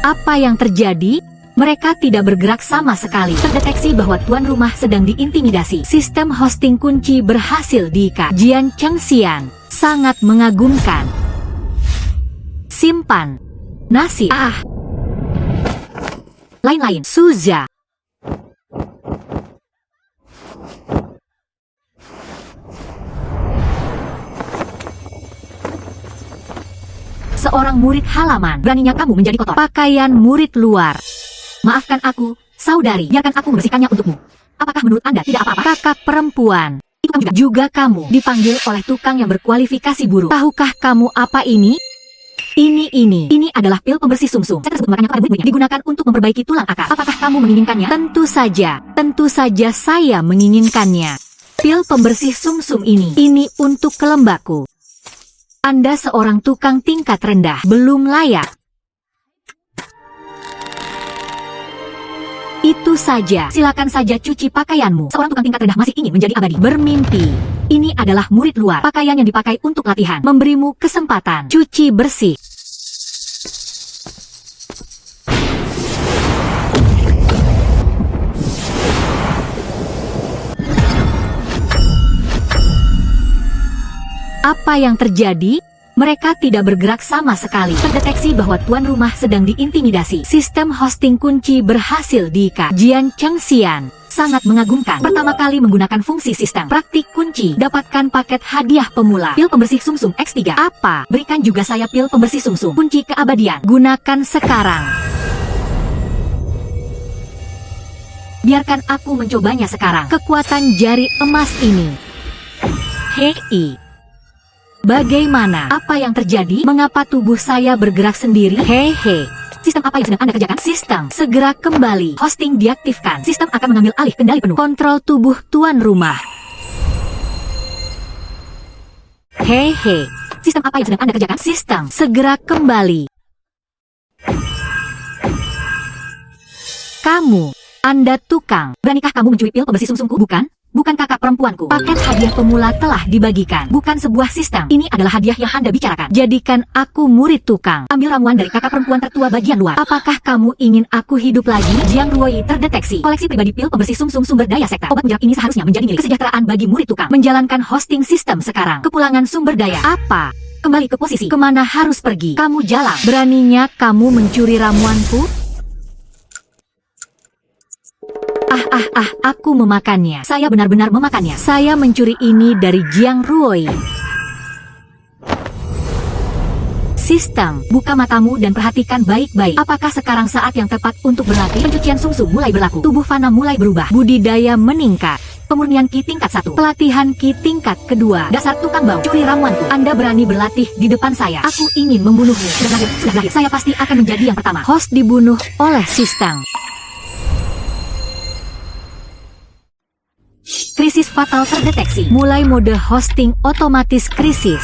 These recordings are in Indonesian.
Apa yang terjadi? Mereka tidak bergerak sama sekali. Terdeteksi bahwa tuan rumah sedang diintimidasi. Sistem hosting kunci berhasil diikat. Jian Chengxian, sangat mengagumkan. Simpan. Nasi. Lain-lain. Suza. Seorang murid halaman. Beraninya kamu menjadi kotor. Pakaian murid luar. Maafkan aku, saudari. Biarkan aku membersihkannya untukmu. Apakah menurut Anda tidak apa-apa? Kakak perempuan. Itu kamu juga kamu dipanggil oleh tukang yang berkualifikasi buruk. Tahukah kamu apa ini? Ini adalah pil pembersih sumsum. Saya tersebut makanya kepada murid-muridnya digunakan untuk memperbaiki tulang akar. Apakah kamu menginginkannya? Tentu saja saya menginginkannya. Pil pembersih sumsum ini untuk kelembakku. Anda seorang tukang tingkat rendah, belum layak. Itu saja, silakan saja cuci pakaianmu. Seorang tukang tingkat rendah masih ingin menjadi abadi. Bermimpi. Ini adalah murid luar. Pakaian yang dipakai untuk latihan. Memberimu kesempatan. Cuci bersih. Apa yang terjadi? Mereka tidak bergerak sama sekali. Terdeteksi bahwa tuan rumah sedang diintimidasi. Sistem hosting kunci berhasil diikat. Jian Chengxian, sangat mengagumkan. Pertama kali menggunakan fungsi sistem praktik kunci. Dapatkan paket hadiah pemula. Pil pembersih sumsum X3. Apa? Berikan juga saya pil pembersih sumsum. Kunci keabadian. Gunakan sekarang. Biarkan aku mencobanya sekarang. Kekuatan jari emas ini. Hei. Bagaimana? Apa yang terjadi? Mengapa tubuh saya bergerak sendiri? Hehe. Sistem apa yang sedang Anda kerjakan? Sistem, segera kembali. Hosting diaktifkan. Sistem akan mengambil alih kendali penuh. Kontrol tubuh tuan rumah. Hehe. Sistem apa yang sedang Anda kerjakan? Sistem, segera kembali. Kamu, Anda tukang. Beranikah kamu mencuri pil pembersih sumsumku? Bukan? Bukan kakak perempuanku. Paket hadiah pemula telah dibagikan. Bukan sebuah sistem. Ini adalah hadiah yang Anda bicarakan. Jadikan aku murid tukang. Ambil ramuan dari kakak perempuan tertua bagian luar. Apakah kamu ingin aku hidup lagi? Jiang Ruoi terdeteksi. Koleksi pribadi pil pembersih sumsum sumber daya sekta. Obat mujarab ini seharusnya menjadi milik kesejahteraan bagi murid tukang. Menjalankan hosting sistem sekarang. Kepulangan sumber daya. Apa? Kembali ke posisi. Kemana harus pergi? Kamu jalan. Beraninya kamu mencuri ramuanku? Aku memakannya. Saya benar-benar memakannya. Saya mencuri ini dari Jiang Ruoi. Sistem, buka matamu dan perhatikan baik-baik. Apakah sekarang saat yang tepat untuk berlatih? Pencucian sumsum mulai berlaku. Tubuh fana mulai berubah. Budidaya meningkat. Pemurnian Ki tingkat 1. Pelatihan Ki tingkat kedua. Dasar tukang bau. Curi ramuanku. Anda berani berlatih di depan saya. Aku ingin membunuhmu. Sudah lahir. Saya pasti akan menjadi yang pertama. Host dibunuh oleh sistem. Krisis fatal terdeteksi. Mulai mode hosting otomatis krisis.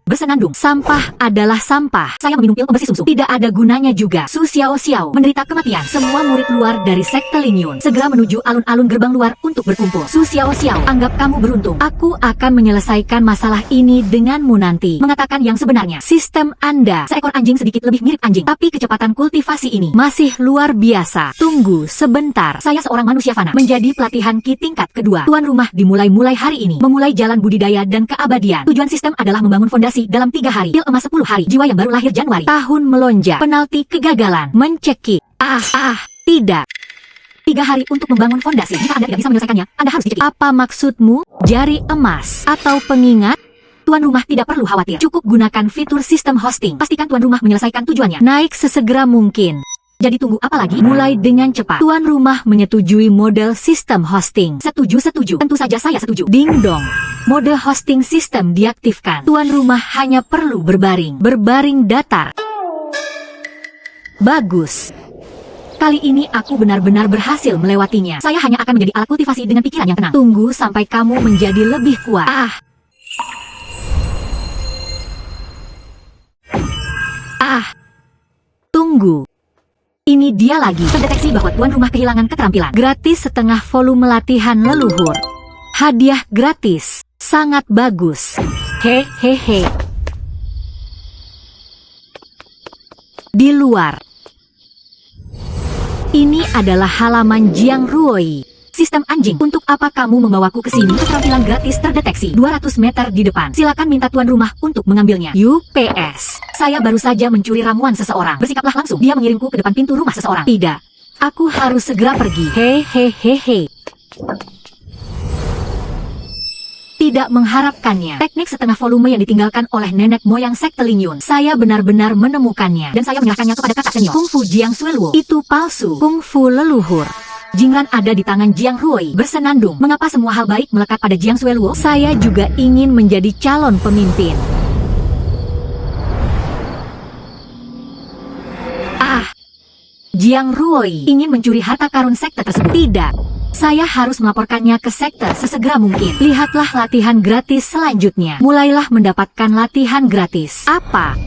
Bersenandung. Sampah adalah sampah. Saya meminum pil pembersih sumsum. Tidak ada gunanya juga. Su Xiao Xiao menderita kematian. Semua murid luar dari sekte Lingyun segera menuju alun-alun gerbang luar untuk berkumpul. Su Xiao Xiao, anggap kamu beruntung. Aku akan menyelesaikan masalah ini denganmu nanti. Mengatakan yang sebenarnya. Sistem Anda seekor anjing sedikit lebih mirip anjing, tapi kecepatan kultivasi ini masih luar biasa. Tunggu sebentar. Saya seorang manusia fana. Menjadi pelatihan Ki tingkat kedua. Tuan rumah dimulai hari ini. Memulai jalan budidaya dan keabadian. Tujuan sistem adalah membangun fondasi dalam 3 hari. Pil emas 10 hari. Jiwa yang baru lahir Januari. Tahun melonjak. Penalti kegagalan. Mencekik. Tidak. 3 hari untuk membangun fondasi. Jika Anda tidak bisa menyelesaikannya, Anda harus dicekik. Apa maksudmu? Jari emas atau pengingat? Tuan rumah tidak perlu khawatir. Cukup gunakan fitur sistem hosting. Pastikan tuan rumah menyelesaikan tujuannya. Naik sesegera mungkin. Jadi tunggu apa lagi? Mulai dengan cepat. Tuan rumah menyetujui model sistem hosting. Setuju. Tentu saja saya setuju. Ding dong. Mode hosting sistem diaktifkan. Tuan rumah hanya perlu berbaring. Berbaring datar. Bagus. Kali ini aku benar-benar berhasil melewatinya. Saya hanya akan menjadi alat kultivasi dengan pikiran yang tenang. Tunggu sampai kamu menjadi lebih kuat. Tunggu. Ini dia lagi. Terdeteksi bahwa tuan rumah kehilangan keterampilan. Gratis setengah volume latihan leluhur. Hadiah gratis. Sangat bagus. Hehehe. Di luar. Ini adalah halaman Jiang Ruoi. Sistem anjing, untuk apa kamu membawaku ke sini? Keterampilan gratis terdeteksi 200 meter di depan. Silakan minta tuan rumah untuk mengambilnya. UPS. Saya baru saja mencuri ramuan seseorang. Bersikaplah langsung. Dia mengirimku ke depan pintu rumah seseorang. Tidak. Aku harus segera pergi. Hehehehe. Tidak mengharapkannya. Teknik setengah volume yang ditinggalkan oleh nenek moyang sekte Ling Yun. Saya benar-benar menemukannya. Dan saya menyerahkannya kepada kakak senior. Kung Fu Jiang Sueluo. Itu palsu. Kung Fu leluhur. Jingran ada di tangan Jiang Ruoi. Bersenandung. Mengapa semua hal baik melekat pada Jiang Sueluo? Saya juga ingin menjadi calon pemimpin. Jiang Ruoi ingin mencuri harta karun sekte tersebut. Tidak. Saya harus melaporkannya ke sekte sesegera mungkin. Lihatlah latihan gratis selanjutnya. Mulailah mendapatkan latihan gratis. Apa?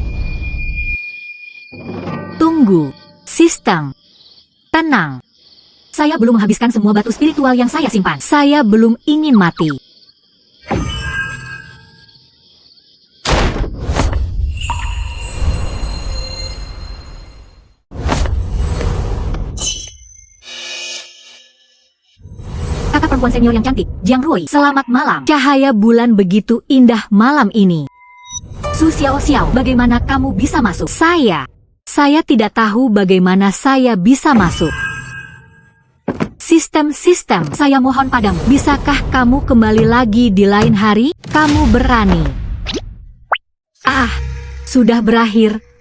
Tunggu. Sistem. Tenang. Saya belum menghabiskan semua batu spiritual yang saya simpan. Saya belum ingin mati. Kakak perempuan senior yang cantik, Jiang Ruoi. Selamat malam. Cahaya bulan begitu indah malam ini. Su Xiao, bagaimana kamu bisa masuk? Saya tidak tahu bagaimana saya bisa masuk. Sistem, saya mohon padamu. Bisakah kamu kembali lagi di lain hari? Kamu berani.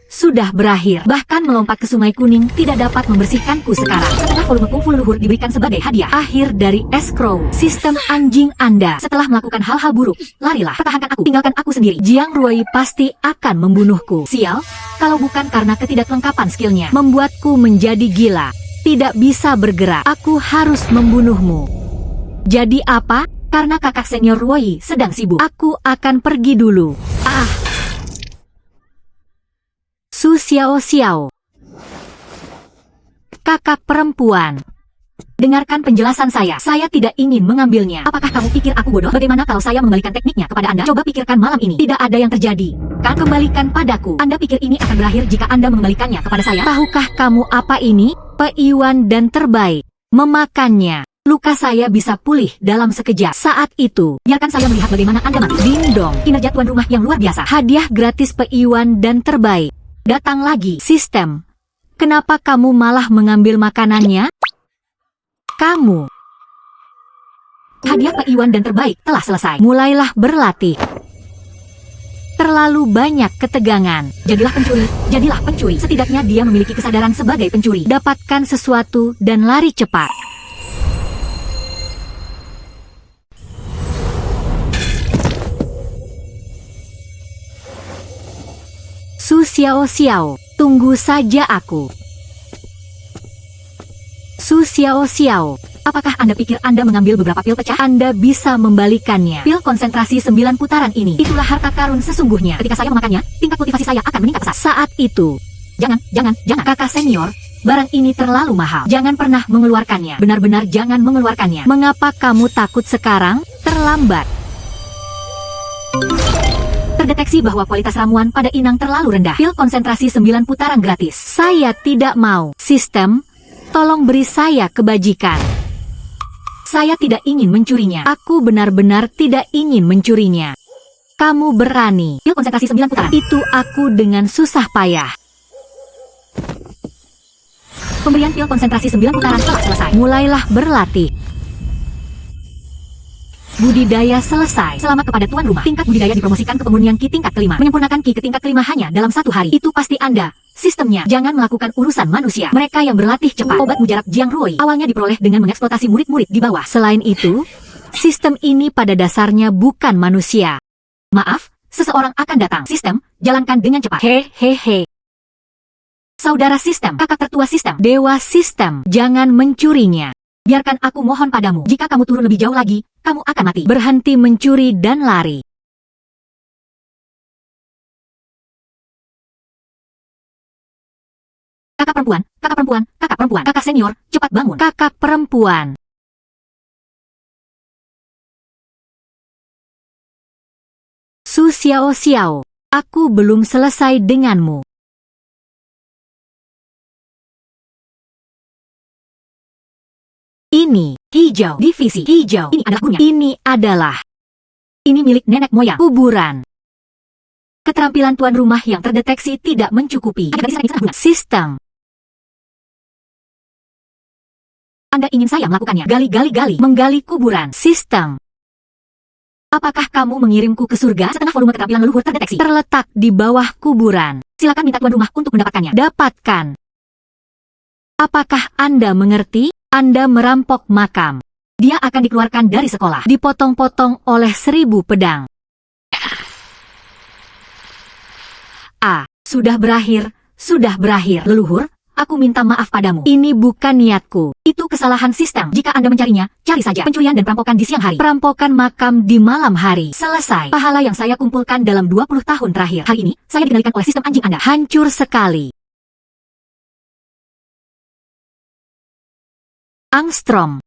Sudah berakhir. Bahkan melompat ke Sungai Kuning tidak dapat membersihkanku sekarang. Setelah volume Kung Fu leluhur diberikan sebagai hadiah. Akhir dari escrow. Sistem anjing Anda. Setelah melakukan hal-hal buruk, larilah. Pertahankan aku. Tinggalkan aku sendiri. Jiang Ruoi pasti akan membunuhku. Sial, kalau bukan karena ketidaklengkapan skillnya, membuatku menjadi gila. Tidak bisa bergerak. Aku harus membunuhmu. Jadi apa? Karena kakak senior Ruoi sedang sibuk. Aku akan pergi dulu. Su Xiao. Kakak perempuan. Dengarkan penjelasan saya. Saya tidak ingin mengambilnya. Apakah kamu pikir aku bodoh? Bagaimana kalau saya mengembalikan tekniknya kepada Anda? Coba pikirkan malam ini. Tidak ada yang terjadi. Kan kembalikan padaku. Anda pikir ini akan berakhir jika Anda mengembalikannya kepada saya? Tahukah kamu apa ini? Peiwan dan terbaik. Memakannya. Luka saya bisa pulih dalam sekejap. Saat itu, biarkan saya melihat bagaimana Anda mati. Ding dong. Kinerja tuan rumah yang luar biasa. Hadiah gratis Peiwan dan terbaik. Datang lagi. Sistem. Kenapa kamu malah mengambil makanannya? Kamu. Hadiah Peiwan dan terbaik telah selesai. Mulailah berlatih. Terlalu banyak ketegangan. Jadilah pencuri. Setidaknya dia memiliki kesadaran sebagai pencuri. Dapatkan sesuatu dan lari cepat. Su Xiao, tunggu saja aku. Su Xiao, apakah Anda pikir Anda mengambil beberapa pil pecah? Anda bisa membalikannya. Pil konsentrasi 9 putaran ini. Itulah harta karun sesungguhnya. Ketika saya memakannya, tingkat kultivasi saya akan meningkat pesat. Saat itu. Jangan. Kakak senior, barang ini terlalu mahal. Jangan pernah mengeluarkannya. Benar-benar jangan mengeluarkannya. Mengapa kamu takut sekarang? Terlambat. Terdeteksi bahwa kualitas ramuan pada inang terlalu rendah. Pil konsentrasi 9 putaran gratis. Saya tidak mau. Sistem, tolong beri saya kebajikan. Saya tidak ingin mencurinya. Aku benar-benar tidak ingin mencurinya. Kamu berani. Pil konsentrasi 9 putaran. Itu aku dengan susah payah. Pemberian pil konsentrasi 9 putaran telah selesai. Mulailah berlatih. Budidaya selesai. Selamat kepada tuan rumah. Tingkat budidaya dipromosikan ke pemurnian Ki tingkat kelima. Menyempurnakan Ki ke tingkat kelima hanya dalam 1 hari. Itu pasti Anda. Sistemnya, jangan melakukan urusan manusia. Mereka yang berlatih cepat. Obat mujarab Jiang Ruoi awalnya diperoleh dengan mengeksploitasi murid-murid di bawah. Selain itu, sistem ini pada dasarnya bukan manusia. Maaf, seseorang akan datang. Sistem, jalankan dengan cepat. Hehehe. Saudara sistem, kakak tertua sistem, dewa sistem, jangan mencurinya. Biarkan aku mohon padamu. Jika kamu turun lebih jauh lagi, kamu akan mati. Berhenti mencuri dan lari. Kakak perempuan, kakak senior, cepat bangun. Kakak perempuan. Su Xiao, aku belum selesai denganmu. Ini hijau, divisi hijau. Ini adalah gurunya. Ini milik nenek moyang. Kuburan. Keterampilan tuan rumah yang terdeteksi tidak mencukupi. Sistem. Anda ingin saya melakukannya? Gali. Menggali kuburan. Sistem. Apakah kamu mengirimku ke surga? Setengah volume keterampilan leluhur terdeteksi. Terletak di bawah kuburan. Silakan minta tuan rumah untuk mendapatkannya. Dapatkan. Apakah Anda mengerti? Anda merampok makam. Dia akan dikeluarkan dari sekolah. Dipotong-potong oleh 1000 pedang. Sudah berakhir. Leluhur, aku minta maaf padamu. Ini bukan niatku. Itu kesalahan sistem. Jika Anda mencarinya, cari saja. Pencurian dan perampokan di siang hari. Perampokan makam di malam hari. Selesai. Pahala yang saya kumpulkan dalam 20 tahun terakhir. Hari ini, saya dikendalikan oleh sistem anjing Anda. Hancur sekali. Angstrom.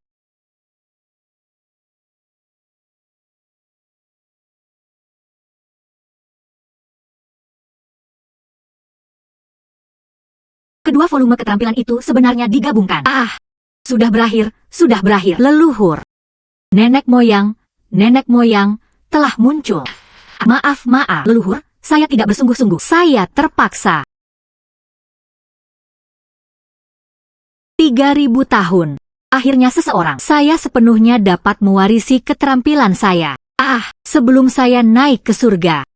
Kedua volume keterampilan itu sebenarnya digabungkan. Sudah berakhir. Leluhur. Nenek moyang telah muncul. Maaf, leluhur, saya tidak bersungguh-sungguh. Saya terpaksa. 3000 tahun. Akhirnya saya sepenuhnya dapat mewarisi keterampilan saya. Sebelum saya naik ke surga.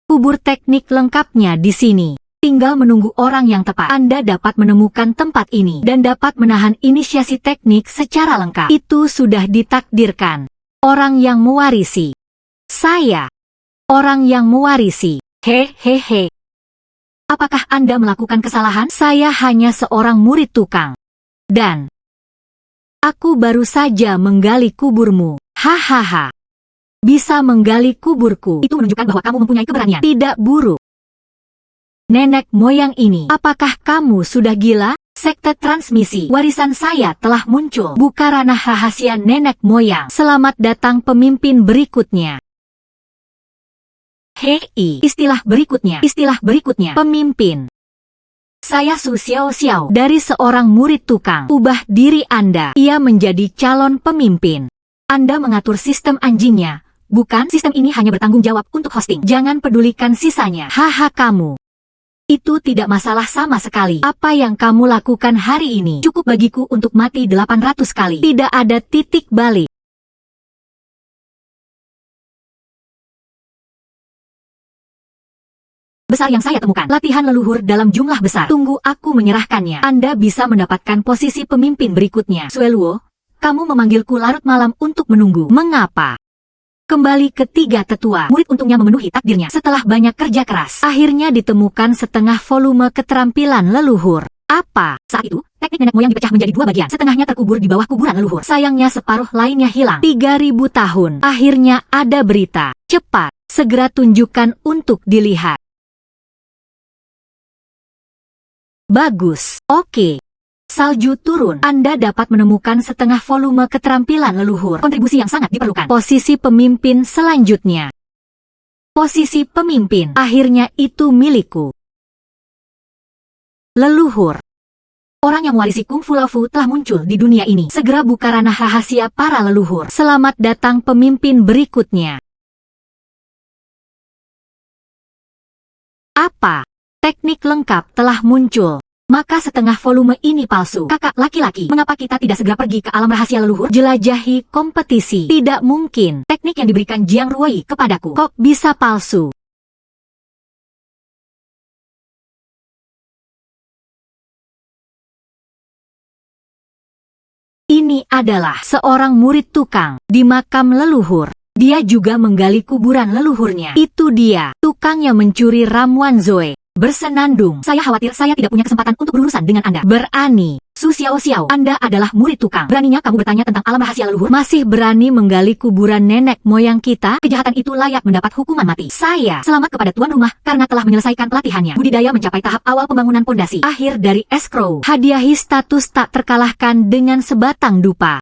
Kubur teknik lengkapnya di sini. Tinggal menunggu orang yang tepat. Anda dapat menemukan tempat ini dan dapat menahan inisiasi teknik secara lengkap. Itu sudah ditakdirkan. Orang yang mewarisi. Saya. Orang yang mewarisi. Hehehe. Apakah Anda melakukan kesalahan? Saya hanya seorang murid tukang. Dan aku baru saja menggali kuburmu. Hahaha. Bisa menggali kuburku. Itu menunjukkan bahwa kamu mempunyai keberanian. Tidak buruk. Nenek moyang ini, apakah kamu sudah gila? Sekte transmisi warisan saya telah muncul. Buka ranah rahasia nenek moyang. Selamat datang pemimpin berikutnya. Hei, istilah berikutnya. Pemimpin. Saya Su Xiao dari seorang murid tukang. Ubah diri Anda. Ia menjadi calon pemimpin. Anda mengatur sistem anjingnya. Bukan, sistem ini hanya bertanggung jawab untuk hosting. Jangan pedulikan sisanya. Haha kamu. Itu tidak masalah sama sekali. Apa yang kamu lakukan hari ini cukup bagiku untuk mati 800 kali. Tidak ada titik balik. Besar yang saya temukan. Latihan leluhur dalam jumlah besar. Tunggu aku menyerahkannya. Anda bisa mendapatkan posisi pemimpin berikutnya. Sueluo, kamu memanggilku larut malam untuk menunggu. Mengapa? Kembali ke 3 tetua. Murid untungnya memenuhi takdirnya. Setelah banyak kerja keras, akhirnya ditemukan setengah volume keterampilan leluhur. Apa? Saat itu, teknik nenek moyang dipecah menjadi 2 bagian. Setengahnya terkubur di bawah kuburan leluhur. Sayangnya separuh lainnya hilang. 3000 tahun. Akhirnya ada berita. Cepat, segera tunjukkan untuk dilihat. Bagus. Oke. Salju turun. Anda dapat menemukan setengah volume keterampilan leluhur. Kontribusi yang sangat diperlukan. Posisi pemimpin selanjutnya. Posisi pemimpin. Akhirnya itu milikku. Leluhur. Orang yang mewarisi Kung Fu Laofu telah muncul di dunia ini. Segera buka ranah rahasia para leluhur. Selamat datang pemimpin berikutnya. Apa? Teknik lengkap telah muncul. Maka setengah volume ini palsu. Kakak laki-laki, mengapa kita tidak segera pergi ke alam rahasia leluhur? Jelajahi kompetisi. Tidak mungkin. Teknik yang diberikan Jiang Ruoi kepadaku. Kok bisa palsu? Ini adalah seorang murid tukang di makam leluhur. Dia juga menggali kuburan leluhurnya. Itu dia, tukang yang mencuri ramuan Zoe. Bersenandung. Saya khawatir saya tidak punya kesempatan untuk berurusan dengan Anda. Berani. Su Xiao, Anda adalah murid tukang. Beraninya kamu bertanya tentang alam rahasia leluhur? Masih berani menggali kuburan nenek moyang kita? Kejahatan itu layak mendapat hukuman mati. Saya selamat kepada tuan rumah karena telah menyelesaikan pelatihannya. Budidaya mencapai tahap awal pembangunan pondasi. Akhir dari escrow. Hadiahi status tak terkalahkan dengan sebatang dupa.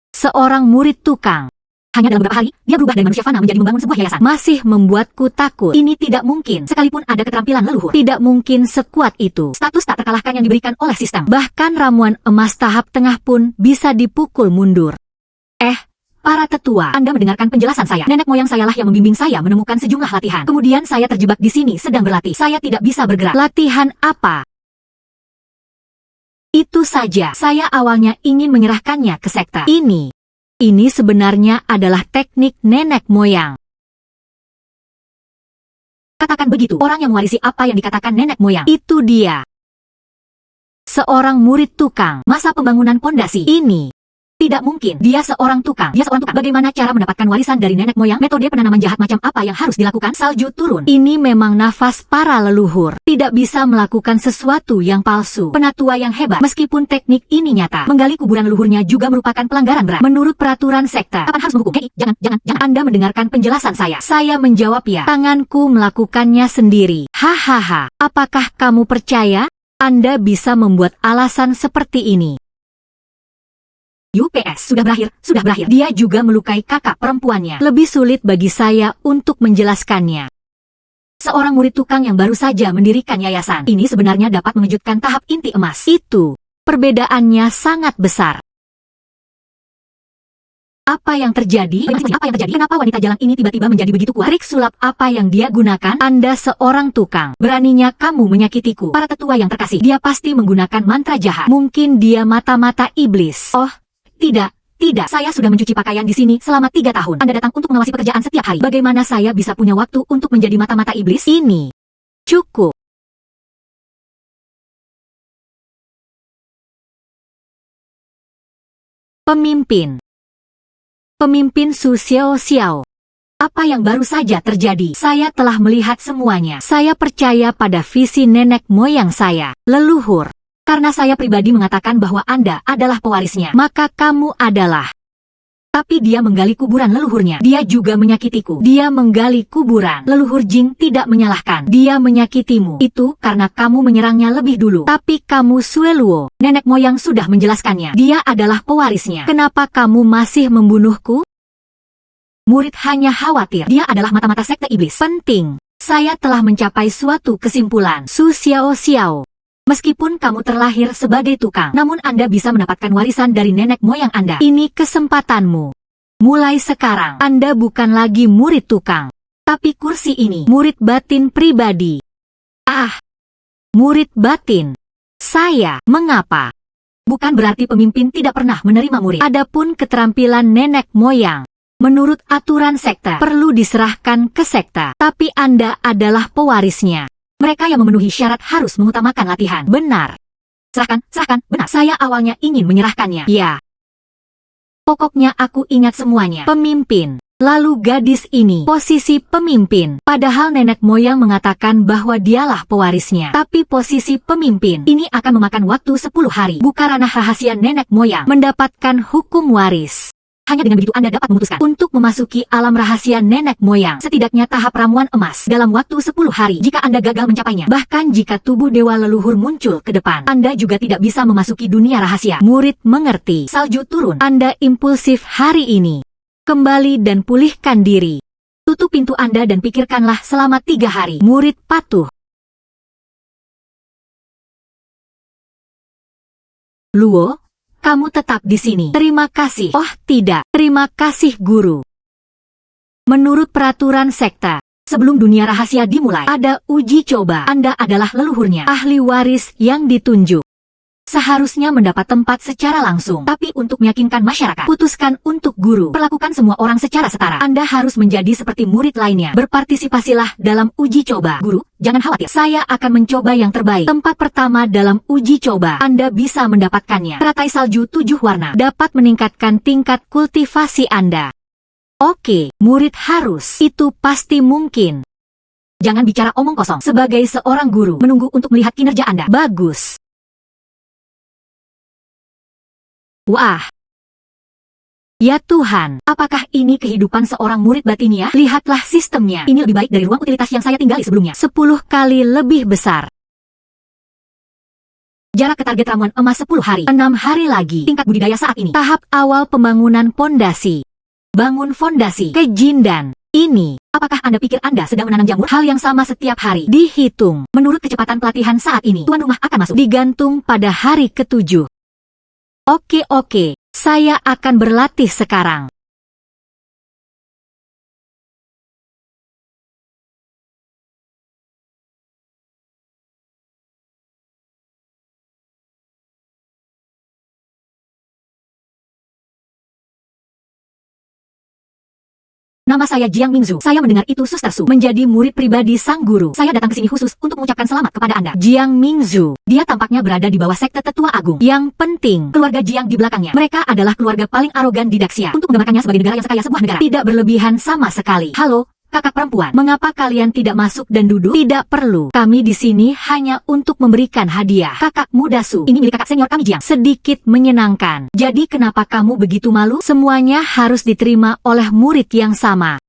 Seorang murid tukang. Hanya dalam beberapa hari, dia berubah dari manusia fana menjadi membangun sebuah yayasan. Masih membuatku takut. Ini tidak mungkin. Sekalipun ada keterampilan leluhur, tidak mungkin sekuat itu. Status tak terkalahkan yang diberikan oleh sistem. Bahkan ramuan emas tahap tengah pun bisa dipukul mundur. Para tetua, Anda mendengarkan penjelasan saya. Nenek moyang sayalah yang membimbing saya menemukan sejumlah latihan. Kemudian saya terjebak di sini sedang berlatih. Saya tidak bisa bergerak. Latihan apa? Itu saja. Saya awalnya ingin menyerahkannya ke sekte ini. Ini sebenarnya adalah teknik nenek moyang. Katakan begitu, orang yang mewarisi apa yang dikatakan nenek moyang. Itu dia. Seorang murid tukang. Masa pembangunan pondasi ini. Tidak mungkin. Dia seorang tukang. Bagaimana cara mendapatkan warisan dari nenek moyang? Metode penanaman jahat macam apa yang harus dilakukan? Salju turun. Ini memang nafas para leluhur. Tidak bisa melakukan sesuatu yang palsu. Penatua yang hebat. Meskipun teknik ini nyata, menggali kuburan leluhurnya juga merupakan pelanggaran berat. Menurut peraturan sekte, kapan harus menghukum? Hei, jangan. Anda mendengarkan penjelasan saya. Saya menjawab ya. Tanganku melakukannya sendiri. Hahaha. Apakah kamu percaya? Anda bisa membuat alasan seperti ini. UPS, sudah berakhir. Dia juga melukai kakak perempuannya. Lebih sulit bagi saya untuk menjelaskannya. Seorang murid tukang yang baru saja mendirikan yayasan. Ini sebenarnya dapat mengejutkan tahap inti emas. Itu, perbedaannya sangat besar. Apa yang terjadi? Kenapa wanita jalan ini tiba-tiba menjadi begitu kuat? Trik sulap apa yang dia gunakan? Anda seorang tukang. Beraninya kamu menyakitiku. Para tetua yang terkasih, dia pasti menggunakan mantra jahat. Mungkin dia mata-mata iblis. Oh, tidak. Saya sudah mencuci pakaian di sini selama 3 tahun. Anda datang untuk mengawasi pekerjaan setiap hari. Bagaimana saya bisa punya waktu untuk menjadi mata-mata iblis? Ini cukup. Pemimpin Su Xiao. Apa yang baru saja terjadi? Saya telah melihat semuanya. Saya percaya pada visi nenek moyang saya, leluhur. Karena saya pribadi mengatakan bahwa Anda adalah pewarisnya, maka kamu adalah. Tapi dia menggali kuburan leluhurnya. Dia juga menyakitiku. Dia menggali kuburan. Leluhur Jing tidak menyalahkan. Dia menyakitimu. Itu karena kamu menyerangnya lebih dulu. Tapi kamu Sueluo. Nenek moyang sudah menjelaskannya. Dia adalah pewarisnya. Kenapa kamu masih membunuhku? Murid hanya khawatir. Dia adalah mata-mata sekte iblis. Penting. Saya telah mencapai suatu kesimpulan. Su Xiao. Meskipun kamu terlahir sebagai tukang, namun Anda bisa mendapatkan warisan dari nenek moyang Anda. Ini kesempatanmu. Mulai sekarang, Anda bukan lagi murid tukang. Tapi kursi ini, murid batin pribadi. Murid batin. Saya, mengapa? Bukan berarti pemimpin tidak pernah menerima murid. Adapun keterampilan nenek moyang, menurut aturan sekte, perlu diserahkan ke sekte. Tapi Anda adalah pewarisnya. Mereka yang memenuhi syarat harus mengutamakan latihan. Benar. Serahkan, benar. Saya awalnya ingin menyerahkannya. Ya. Pokoknya aku ingat semuanya. Pemimpin. Lalu gadis ini, posisi pemimpin. Padahal nenek moyang mengatakan bahwa dialah pewarisnya. Tapi posisi pemimpin ini akan memakan waktu 10 hari. Bukan ranah rahasia nenek moyang mendapatkan hukum waris. Hanya dengan begitu Anda dapat memutuskan untuk memasuki alam rahasia nenek moyang. Setidaknya tahap ramuan emas dalam waktu 10 hari jika Anda gagal mencapainya. Bahkan jika tubuh dewa leluhur muncul ke depan, Anda juga tidak bisa memasuki dunia rahasia. Murid mengerti. Salju turun. Anda impulsif hari ini. Kembali dan pulihkan diri. Tutup pintu Anda dan pikirkanlah selama 3 hari. Murid patuh. Luo, kamu tetap di sini. Terima kasih. Oh, tidak. Terima kasih, guru. Menurut peraturan sekte, sebelum dunia rahasia dimulai, ada uji coba. Anda adalah leluhurnya, ahli waris yang ditunjuk. Seharusnya mendapat tempat secara langsung. Tapi untuk meyakinkan masyarakat, putuskan untuk guru. Perlakukan semua orang secara setara. Anda harus menjadi seperti murid lainnya. Berpartisipasilah dalam uji coba. Guru, jangan khawatir. Saya akan mencoba yang terbaik. Tempat pertama dalam uji coba. Anda bisa mendapatkannya. Teratai salju 7 warna dapat meningkatkan tingkat kultivasi Anda. Oke, murid harus. Itu pasti mungkin. Jangan bicara omong kosong. Sebagai seorang guru, menunggu untuk melihat kinerja Anda. Bagus. Wah. Ya Tuhan, apakah ini kehidupan seorang murid batinia? Lihatlah sistemnya. Ini lebih baik dari ruang utilitas yang saya tinggali sebelumnya. 10 kali lebih besar. Jarak ke target ramuan emas 10 hari. 6 hari lagi. Tingkat budidaya saat ini. Tahap awal pembangunan pondasi. Bangun fondasi. Kejindan. Ini, apakah Anda pikir Anda sedang menanam jamur? Hal yang sama setiap hari. Dihitung. Menurut kecepatan pelatihan saat ini, tuan rumah akan masuk. Digantung pada hari ke-7. Oke, saya akan berlatih sekarang. Nama saya Jiang Mingzhu. Saya mendengar itu Suster Su menjadi murid pribadi sang guru. Saya datang ke sini khusus untuk mengucapkan selamat kepada Anda. Jiang Mingzhu. Dia tampaknya berada di bawah sekte tetua agung. Yang penting, keluarga Jiang di belakangnya. Mereka adalah keluarga paling arogan di Daxia. Untuk menggambarkannya sebagai negara yang sekaya sebuah negara. Tidak berlebihan sama sekali. Halo, kakak perempuan. Mengapa kalian tidak masuk dan duduk? Tidak perlu. Kami di sini hanya untuk memberikan hadiah. Kakak muda Su. Ini milik kakak senior kami Jiang. Sedikit menyenangkan. Jadi kenapa kamu begitu malu? Semuanya harus diterima oleh murid yang sama.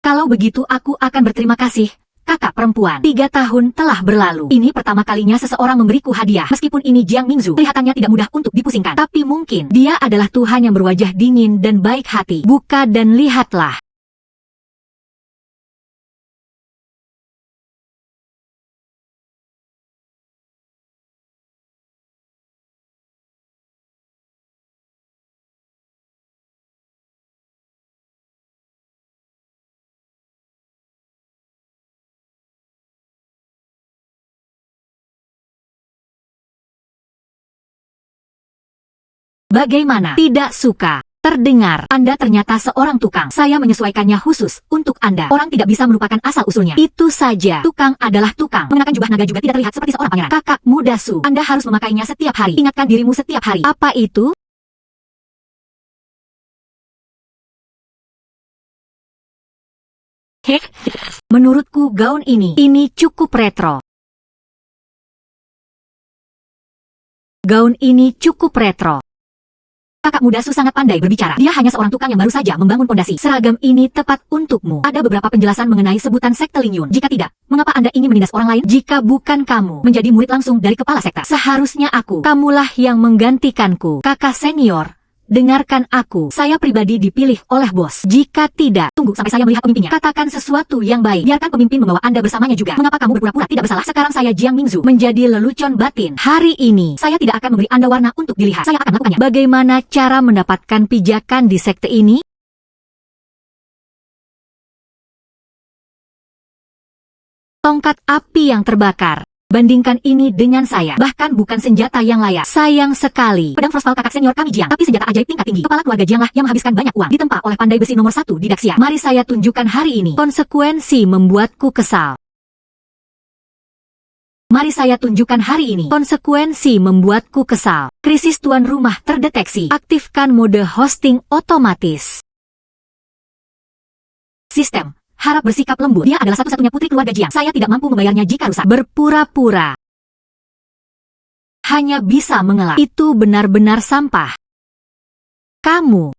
Kalau begitu aku akan berterima kasih, kakak perempuan. 3 tahun telah berlalu. Ini pertama kalinya seseorang memberiku hadiah. Meskipun ini Jiang Mingzhu, kelihatannya tidak mudah untuk dipusingkan. Tapi mungkin, dia adalah Tuhan yang berwajah dingin dan baik hati. Buka dan lihatlah. Bagaimana? Tidak suka. Terdengar, Anda ternyata seorang tukang. Saya menyesuaikannya khusus untuk Anda. Orang tidak bisa melupakan asal-usulnya. Itu saja. Tukang adalah tukang. Mengenakan jubah naga juga tidak terlihat seperti seorang pangeran. Kakak muda Su, Anda harus memakainya setiap hari. Ingatkan dirimu setiap hari. Apa itu? Menurutku gaun ini cukup retro. Gaun ini cukup retro. Kakak muda Su sangat pandai berbicara. Dia hanya seorang tukang yang baru saja membangun pondasi. Seragam ini tepat untukmu. Ada beberapa penjelasan mengenai sebutan sekte Lingyun. Jika tidak, mengapa Anda ingin menindas orang lain? Jika bukan kamu menjadi murid langsung dari kepala sekte, seharusnya aku. Kamulah yang menggantikanku. Kakak senior, dengarkan aku. Saya pribadi dipilih oleh bos. Jika tidak, tunggu sampai saya melihat pemimpinnya. Katakan sesuatu yang baik. Biarkan pemimpin membawa Anda bersamanya juga. Mengapa kamu berpura-pura tidak bersalah? Sekarang saya Jiang Mingzhu menjadi lelucon batin. Hari ini, saya tidak akan memberi Anda warna untuk dilihat. Saya akan melakukannya. Bagaimana cara mendapatkan pijakan di sekte ini? Tongkat api yang terbakar. Bandingkan ini dengan saya. Bahkan bukan senjata yang layak. Sayang sekali. Pedang Frostfall kakak senior kami Jiang. Tapi senjata ajaib tingkat tinggi. Kepala keluarga Jiang lah yang menghabiskan banyak uang. Ditempa oleh pandai besi nomor 1 di Daxia. Mari saya tunjukkan hari ini. Konsekuensi membuatku kesal. Mari saya tunjukkan hari ini. Konsekuensi membuatku kesal. Krisis tuan rumah terdeteksi. Aktifkan mode hosting otomatis. Sistem. Harap bersikap lembut. Dia adalah satu-satunya putri keluarga Jiang. Saya tidak mampu membayarnya jika rusak. Berpura-pura. Hanya bisa mengelak. Itu benar-benar sampah. Kamu.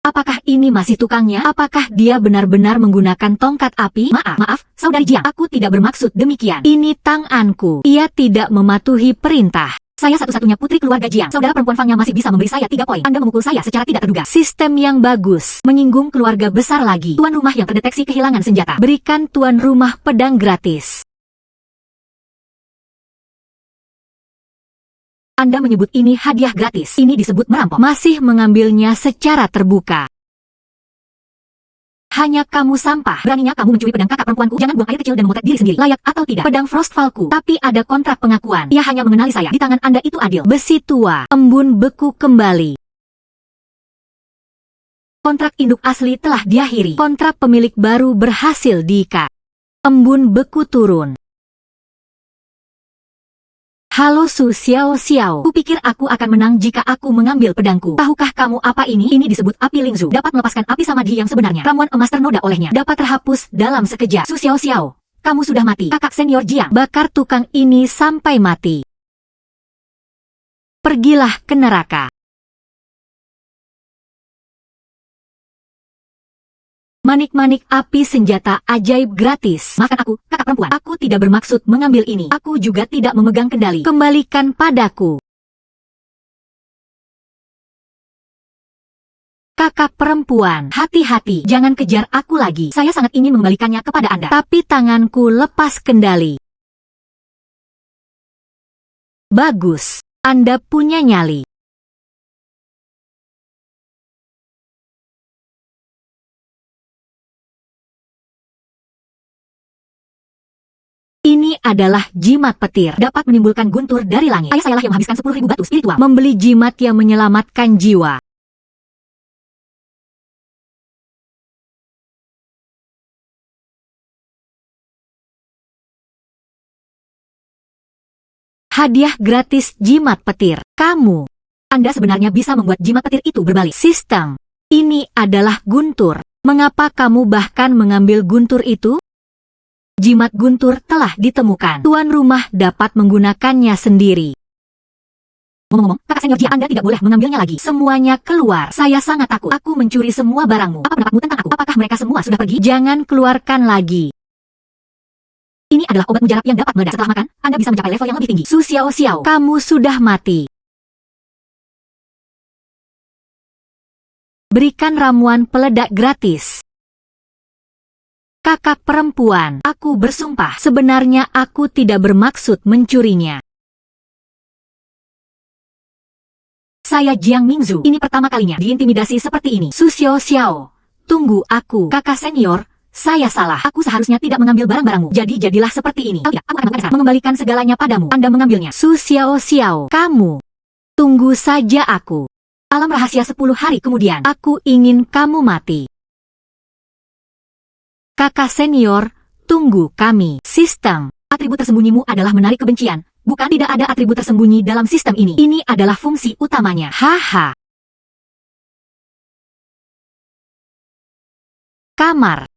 Apakah ini masih tukangnya? Apakah dia benar-benar menggunakan tongkat api? Maaf, saudari Jiang. Aku tidak bermaksud demikian. Ini tanganku. Ia tidak mematuhi perintah. Saya satu-satunya putri keluarga Jiang. Saudara perempuan Fangnya masih bisa memberi saya 3 poin. Anda memukul saya secara tidak terduga. Sistem yang bagus. Menyinggung keluarga besar lagi. Tuan rumah yang terdeteksi kehilangan senjata. Berikan tuan rumah pedang gratis. Anda menyebut ini hadiah gratis. Ini disebut merampok. Masih mengambilnya secara terbuka. Hanya kamu sampah. Beraninya kamu mencuri pedang kakak perempuanku. Jangan buang air kecil dan memotret diri sendiri. Layak atau tidak? Pedang Frostfallku. Tapi ada kontrak pengakuan. Ia hanya mengenali saya. Di tangan Anda itu adil. Besi tua. Embun beku kembali. Kontrak induk asli telah diakhiri. Kontrak pemilik baru berhasil diikat. Embun beku turun. Halo Su Xiao Xiao. Kupikir aku akan menang jika aku mengambil pedangku. Tahukah kamu apa ini? Ini disebut api Lingzu. Dapat melepaskan api samadhi yang sebenarnya. Ramuan emas ternoda olehnya. Dapat terhapus dalam sekejap. Su Xiao Xiao. Kamu sudah mati. Kakak senior Jiang. Bakar tukang ini sampai mati. Pergilah ke neraka. Manik-manik api senjata ajaib gratis. Maafkan aku, kakak perempuan. Aku tidak bermaksud mengambil ini. Aku juga tidak memegang kendali. Kembalikan padaku. Kakak perempuan, hati-hati, jangan kejar aku lagi. Saya sangat ingin mengembalikannya kepada Anda, tapi tanganku lepas kendali. Bagus, Anda punya nyali. Ini adalah jimat petir, dapat menimbulkan guntur dari langit. Ayah sayalah yang menghabiskan 10.000 batu spiritual membeli jimat yang menyelamatkan jiwa. Hadiah gratis jimat petir. Anda sebenarnya bisa membuat jimat petir itu berbalik. Sistem. Ini adalah guntur. Mengapa kamu bahkan mengambil guntur itu? Jimat guntur telah ditemukan. Tuan rumah dapat menggunakannya sendiri. Ngomong-ngomong, kakak senior Jiang, Anda tidak boleh mengambilnya lagi. Semuanya keluar. Saya sangat takut. Aku mencuri semua barangmu. Apa pendapatmu tentang aku? Apakah mereka semua sudah pergi? Jangan keluarkan lagi. Ini adalah obat mujarab yang dapat meledak. Setelah makan, Anda bisa mencapai level yang lebih tinggi. Su Xiao Xiao, kamu sudah mati. Berikan ramuan peledak gratis. Kakak perempuan, aku bersumpah, sebenarnya aku tidak bermaksud mencurinya. Saya Jiang Mingzu, ini pertama kalinya diintimidasi seperti ini. Su Xiao Xiao, tunggu aku, kakak senior. Saya salah. Aku seharusnya tidak mengambil barang-barangmu. Jadi jadilah seperti ini. Kalau tidak, aku akan mengembalikan segalanya padamu. Anda mengambilnya. Su Xiao Xiao, kamu. Tunggu saja aku. Alam rahasia 10 hari kemudian. Aku ingin kamu mati. Kakak senior, tunggu kami. Sistem. Atribut tersembunyimu adalah menarik kebencian. Bukan, tidak ada atribut tersembunyi dalam sistem ini. Ini adalah fungsi utamanya. Haha. Kamar.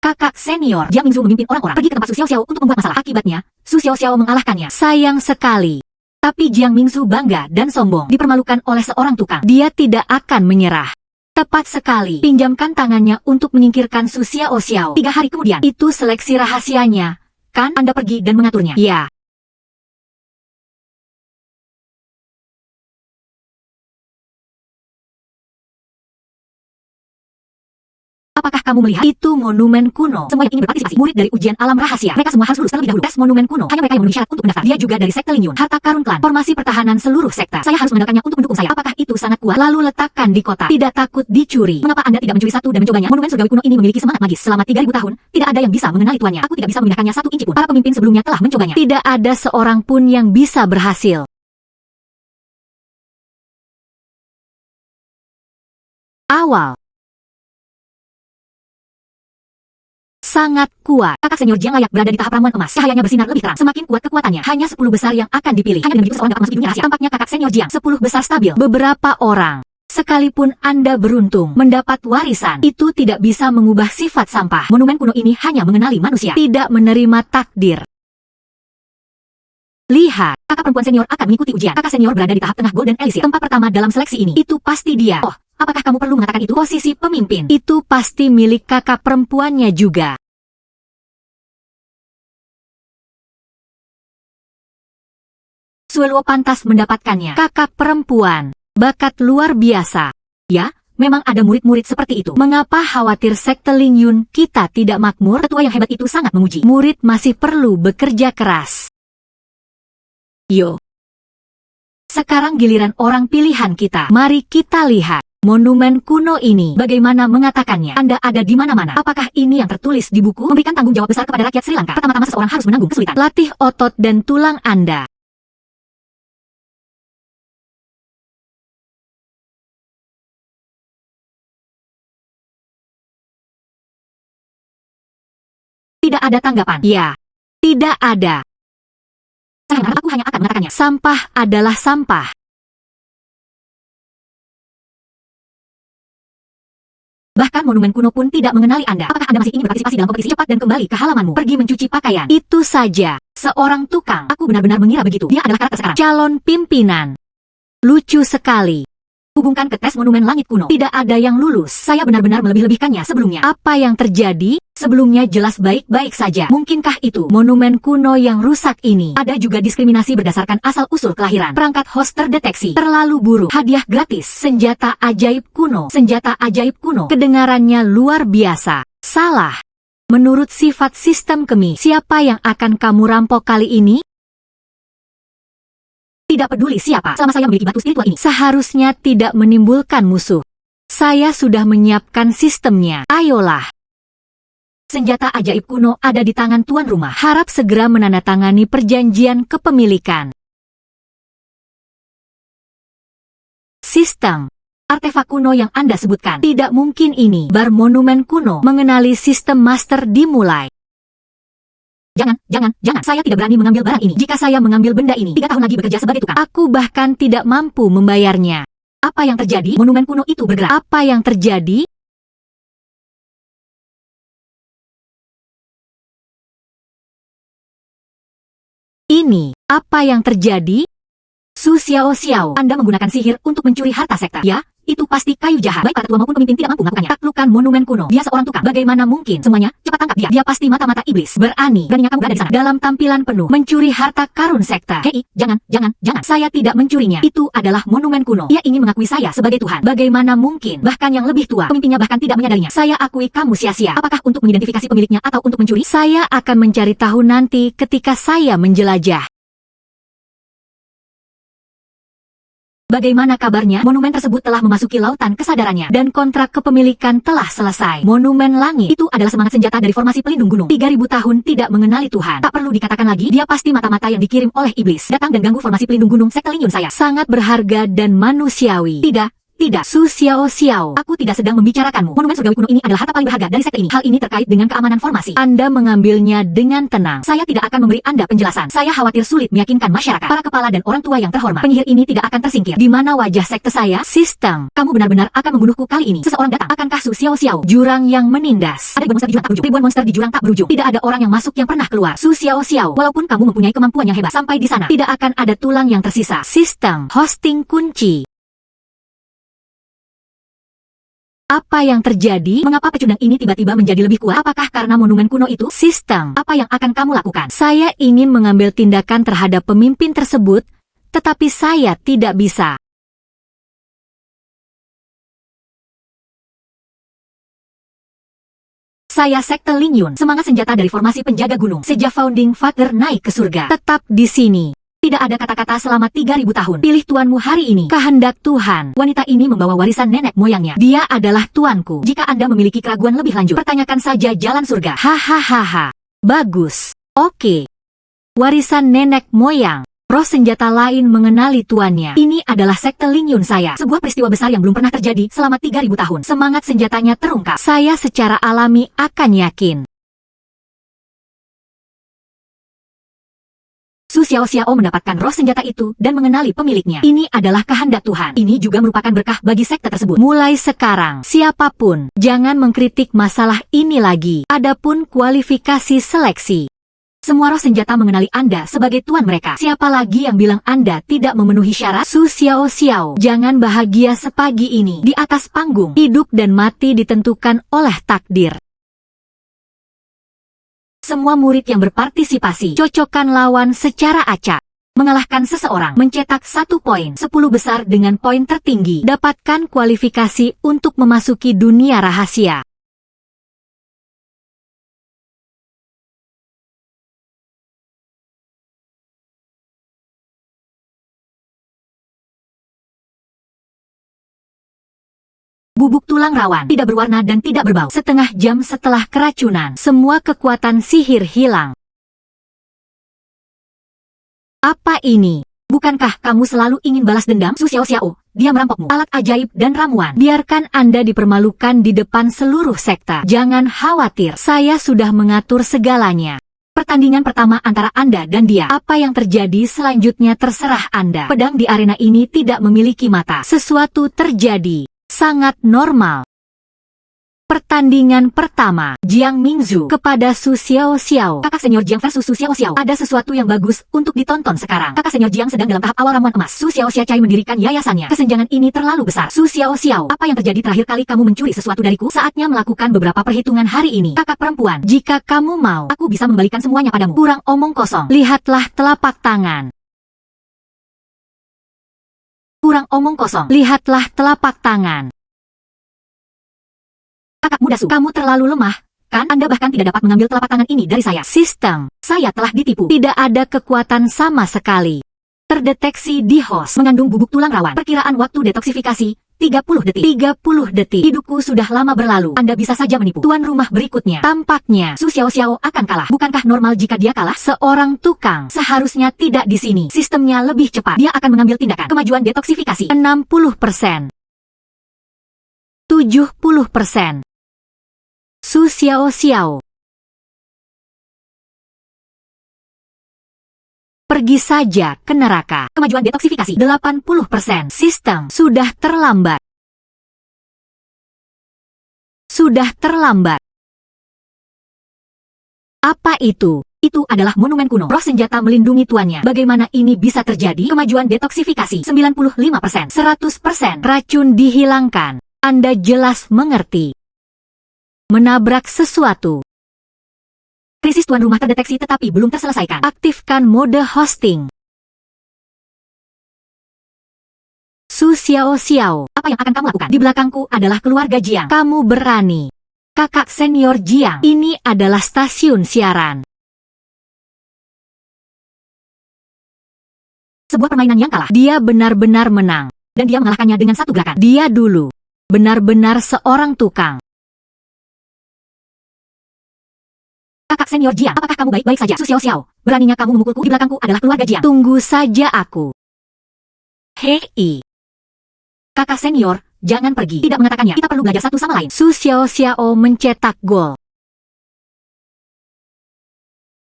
Kakak senior, Jiang Mingzu memimpin orang-orang pergi ke tempat Su Xiao Xiao untuk membuat masalah. Akibatnya, Su Xiao Xiao mengalahkannya. Sayang sekali. Tapi Jiang Mingzu bangga dan sombong, dipermalukan oleh seorang tukang. Dia tidak akan menyerah. Tepat sekali. Pinjamkan tangannya untuk menyingkirkan Su Xiao Xiao. 3 hari kemudian, itu seleksi rahasianya. Kan Anda pergi dan mengaturnya? Ya. Apakah kamu melihat? Itu monumen kuno. Semua yang ingin berpartisipasi, murid dari ujian alam rahasia. Mereka semua harus lulus terlebih dahulu. Tes monumen kuno. Hanya mereka yang memenuhi syarat untuk mendaftar. Dia juga dari sekte Lingyun. Harta karun klan. Formasi pertahanan seluruh sekte. Saya harus mengandalkannya untuk mendukung saya. Apakah itu sangat kuat? Lalu letakkan di kotak. Tidak takut dicuri. Mengapa Anda tidak mencuri satu dan mencobanya? Monumen surgawi kuno ini memiliki semangat magis. Selama 3.000 tahun, tidak ada yang bisa mengenali tuannya. Aku tidak bisa memindahkannya 1 inci pun. Para pemimpin sebelumnya telah mencobanya. Tidak ada seorang pun yang bisa berhasil. Awal. Sangat kuat. Kakak senior Jiang layak berada di tahap ramuan emas. Cahayanya bersinar lebih terang. Semakin kuat kekuatannya. Hanya 10 besar yang akan dipilih. Hanya dengan begitu seorang dapat masuk di dunia rahasia. Tampaknya kakak senior Jiang 10 besar stabil. Beberapa orang. Sekalipun Anda beruntung mendapat warisan, itu tidak bisa mengubah sifat sampah. Monumen kuno ini hanya mengenali manusia. Tidak menerima takdir. Lihat, kakak perempuan senior akan mengikuti ujian. Kakak senior berada di tahap tengah Golden Elixir. Tempat pertama dalam seleksi ini. Itu pasti dia. Oh, apakah kamu perlu mengatakan itu? Posisi pemimpin. Itu pasti milik kakak perempuannya juga. Sueluo pantas mendapatkannya. Kakak perempuan. Bakat luar biasa. Ya, memang ada murid-murid seperti itu. Mengapa khawatir sekte Lingyun kita tidak makmur? Ketua yang hebat itu sangat memuji. Murid masih perlu bekerja keras. Yo. Sekarang giliran orang pilihan kita. Mari kita lihat. Monumen kuno ini. Bagaimana mengatakannya? Anda ada di mana-mana. Apakah ini yang tertulis di buku? Memberikan tanggung jawab besar kepada rakyat Sri Lanka. Pertama-tama seseorang harus menanggung kesulitan. Latih otot dan tulang Anda. Tidak ada tanggapan. Ya. Tidak ada. Aku hanya akan mengatakannya. Sampah adalah sampah. Bahkan monumen kuno pun tidak mengenali Anda. Apakah Anda masih ingin berpartisipasi dalam kompetisi? Cepat dan kembali ke halamanmu. Pergi mencuci pakaian. Itu saja. Seorang tukang. Aku benar-benar mengira begitu. Dia adalah karakter sekarang. Calon pimpinan. Lucu sekali. Hubungkan ke tes monumen langit kuno. Tidak ada yang lulus. Saya benar-benar melebih-lebihkannya sebelumnya. Apa yang terjadi? Sebelumnya jelas baik-baik saja. Mungkinkah itu monumen kuno yang rusak ini? Ada juga diskriminasi berdasarkan asal-usul kelahiran. Perangkat host terdeteksi. Terlalu buruk. Hadiah gratis. Senjata ajaib kuno. Senjata ajaib kuno. Kedengarannya luar biasa. Salah. Menurut sifat sistem kami, siapa yang akan kamu rampok kali ini? Tidak peduli siapa, selama saya memiliki batu spiritual ini, seharusnya tidak menimbulkan musuh. Saya sudah menyiapkan sistemnya. Ayolah. Senjata ajaib kuno ada di tangan tuan rumah. Harap segera menandatangani perjanjian kepemilikan. Sistem. Artefak kuno yang Anda sebutkan. Tidak mungkin ini. Bar monumen kuno. Mengenali sistem master dimulai. Jangan. Saya tidak berani mengambil barang ini. Jika saya mengambil benda ini, 3 tahun lagi bekerja sebagai tukang. Aku bahkan tidak mampu membayarnya. Apa yang terjadi? Monumen kuno itu bergerak. Apa yang terjadi? Ini, apa yang terjadi? Su Xiao Xiao, Anda menggunakan sihir untuk mencuri harta sekte. Ya? Itu pasti kayu jahat. Baik para tua maupun pemimpin tidak mampu melakukannya. Taklukkan monumen kuno. Dia seorang tukang. Bagaimana mungkin? Semuanya, cepat tangkap dia. Dia pasti mata-mata iblis. Beraninya kamu berada di sana. Dalam tampilan penuh. Mencuri harta karun sekte. Hei, jangan. Saya tidak mencurinya. Itu adalah monumen kuno. Ia ingin mengakui saya sebagai Tuhan. Bagaimana mungkin? Bahkan yang lebih tua, pemimpinnya bahkan tidak menyadarinya. Saya akui kamu sia-sia. Apakah untuk mengidentifikasi pemiliknya atau untuk mencuri? Saya akan mencari tahu nanti ketika saya menjelajah. Bagaimana kabarnya? Monumen tersebut telah memasuki lautan kesadarannya dan kontrak kepemilikan telah selesai. Monumen langit itu adalah semangat senjata dari formasi pelindung gunung. 3000 tahun tidak mengenali Tuhan. Tak perlu dikatakan lagi, dia pasti mata-mata yang dikirim oleh iblis. Datang dan ganggu formasi pelindung gunung sekte Lingyun saya. Sangat berharga dan manusiawi. Tidak, Su Xiao Xiao. Aku tidak sedang membicarakanmu. Monumen surgawi kuno ini adalah harta paling berharga dari sekte ini. Hal ini terkait dengan keamanan formasi. Anda mengambilnya dengan tenang. Saya tidak akan memberi Anda penjelasan. Saya khawatir sulit meyakinkan masyarakat. Para kepala dan orang tua yang terhormat. Penyihir ini tidak akan tersingkir. Di mana wajah sekte saya? Sistem. Kamu benar-benar akan membunuhku kali ini. Seseorang datang. Akankah Su Xiao Xiao? Jurang yang menindas. Ada ribuan monster di jurang tak berujung. Tidak ada orang yang masuk yang pernah keluar. Su Xiao Xiao. Walaupun kamu mempunyai kemampuan yang hebat, sampai di sana tidak akan ada tulang yang tersisa. Sistem. Hosting kunci. Apa yang terjadi? Mengapa pecundang ini tiba-tiba menjadi lebih kuat? Apakah karena monumen kuno itu? Sistem. Apa yang akan kamu lakukan? Saya ingin mengambil tindakan terhadap pemimpin tersebut, tetapi saya tidak bisa. Saya sekte Lingyun, semangat senjata dari formasi penjaga gunung. Sejak Founding Father naik ke surga. Tetap di sini. Tidak ada kata-kata selama 3000 tahun. Pilih tuanmu hari ini. Kehendak Tuhan. Wanita ini membawa warisan nenek moyangnya. Dia adalah tuanku. Jika Anda memiliki keraguan lebih lanjut, pertanyakan saja jalan surga. Hahaha. Bagus. Oke. Warisan nenek moyang. Roh senjata lain mengenali tuannya. Ini adalah sekte Lingyun saya. Sebuah peristiwa besar yang belum pernah terjadi selama 3000 tahun. Semangat senjatanya terungkap. Saya secara alami akan yakin. Su Xiao Xiao mendapatkan roh senjata itu dan mengenali pemiliknya. Ini adalah kehendak Tuhan. Ini juga merupakan berkah bagi sekte tersebut. Mulai sekarang, siapapun, jangan mengkritik masalah ini lagi. Adapun kualifikasi seleksi. Semua roh senjata mengenali Anda sebagai tuan mereka. Siapa lagi yang bilang Anda tidak memenuhi syarat? Su Xiao Xiao, jangan bahagia sepagi ini. Di atas panggung, hidup dan mati ditentukan oleh takdir. Semua murid yang berpartisipasi, cocokkan lawan secara acak. Mengalahkan seseorang, mencetak 1 poin, 10 besar dengan poin tertinggi. Dapatkan kualifikasi untuk memasuki dunia rahasia. Bubuk tulang rawan, tidak berwarna dan tidak berbau. Setengah jam setelah keracunan, semua kekuatan sihir hilang. Apa ini? Bukankah kamu selalu ingin balas dendam? Su Xiao Xiao, dia merampokmu. Alat ajaib dan ramuan. Biarkan Anda dipermalukan di depan seluruh sekte. Jangan khawatir, saya sudah mengatur segalanya. Pertandingan pertama antara Anda dan dia. Apa yang terjadi selanjutnya terserah Anda. Pedang di arena ini tidak memiliki mata. Sesuatu terjadi. Sangat normal. Pertandingan pertama, Jiang Mingzhu kepada Su Xiaoxiao. Kakak senior Jiang versus Su Xiaoxiao. Ada sesuatu yang bagus untuk ditonton sekarang. Kakak senior Jiang sedang dalam tahap awal ramuan emas. Su Xiaoxiao mendirikan yayasannya. Kesenjangan ini terlalu besar. Su Xiaoxiao, apa yang terjadi terakhir kali kamu mencuri sesuatu dariku? Saatnya melakukan beberapa perhitungan hari ini. Kakak perempuan, jika kamu mau, aku bisa membalikan semuanya padamu. Kurang omong kosong. Lihatlah telapak tangan. Kurang omong kosong. Lihatlah telapak tangan. Kakak muda Su, kamu terlalu lemah, kan? Anda bahkan tidak dapat mengambil telapak tangan ini dari saya. Sistem, saya telah ditipu. Tidak ada kekuatan sama sekali. Terdeteksi di host mengandung bubuk tulang rawan. Perkiraan waktu detoksifikasi, 30 detik. 30 detik. Hidupku sudah lama berlalu. Anda bisa saja menipu. Tuan rumah berikutnya. Tampaknya Su Xiaoxiao akan kalah. Bukankah normal jika dia kalah? Seorang tukang seharusnya tidak di sini. Sistemnya lebih cepat. Dia akan mengambil tindakan. Kemajuan detoksifikasi 60%. 70%. Su Xiaoxiao. Pergi saja ke neraka. Kemajuan detoksifikasi 80%. Sistem sudah terlambat. Sudah terlambat. Apa itu? Itu adalah monumen kuno. Roh senjata melindungi tuannya. Bagaimana ini bisa terjadi? Kemajuan detoksifikasi 95%. 100%. Racun dihilangkan. Anda jelas mengerti. Menabrak sesuatu. Krisis tuan rumah terdeteksi tetapi belum terselesaikan. Aktifkan mode hosting. Su Xiaoxiao, apa yang akan kamu lakukan? Di belakangku adalah keluarga Jiang. Kamu berani. Kakak senior Jiang, ini adalah stasiun siaran. Sebuah permainan yang kalah. Dia benar-benar menang. Dan dia mengalahkannya dengan satu gerakan. Dia dulu benar-benar seorang tukang. Kakak senior Jiang, apakah kamu baik-baik saja? Su Xiaoxiao, beraninya kamu memukulku? Di belakangku adalah keluarga Jiang. Tunggu saja aku. Hei. Kakak senior, jangan pergi. Tidak mengatakannya, kita perlu belajar satu sama lain. Su Xiaoxiao mencetak gol.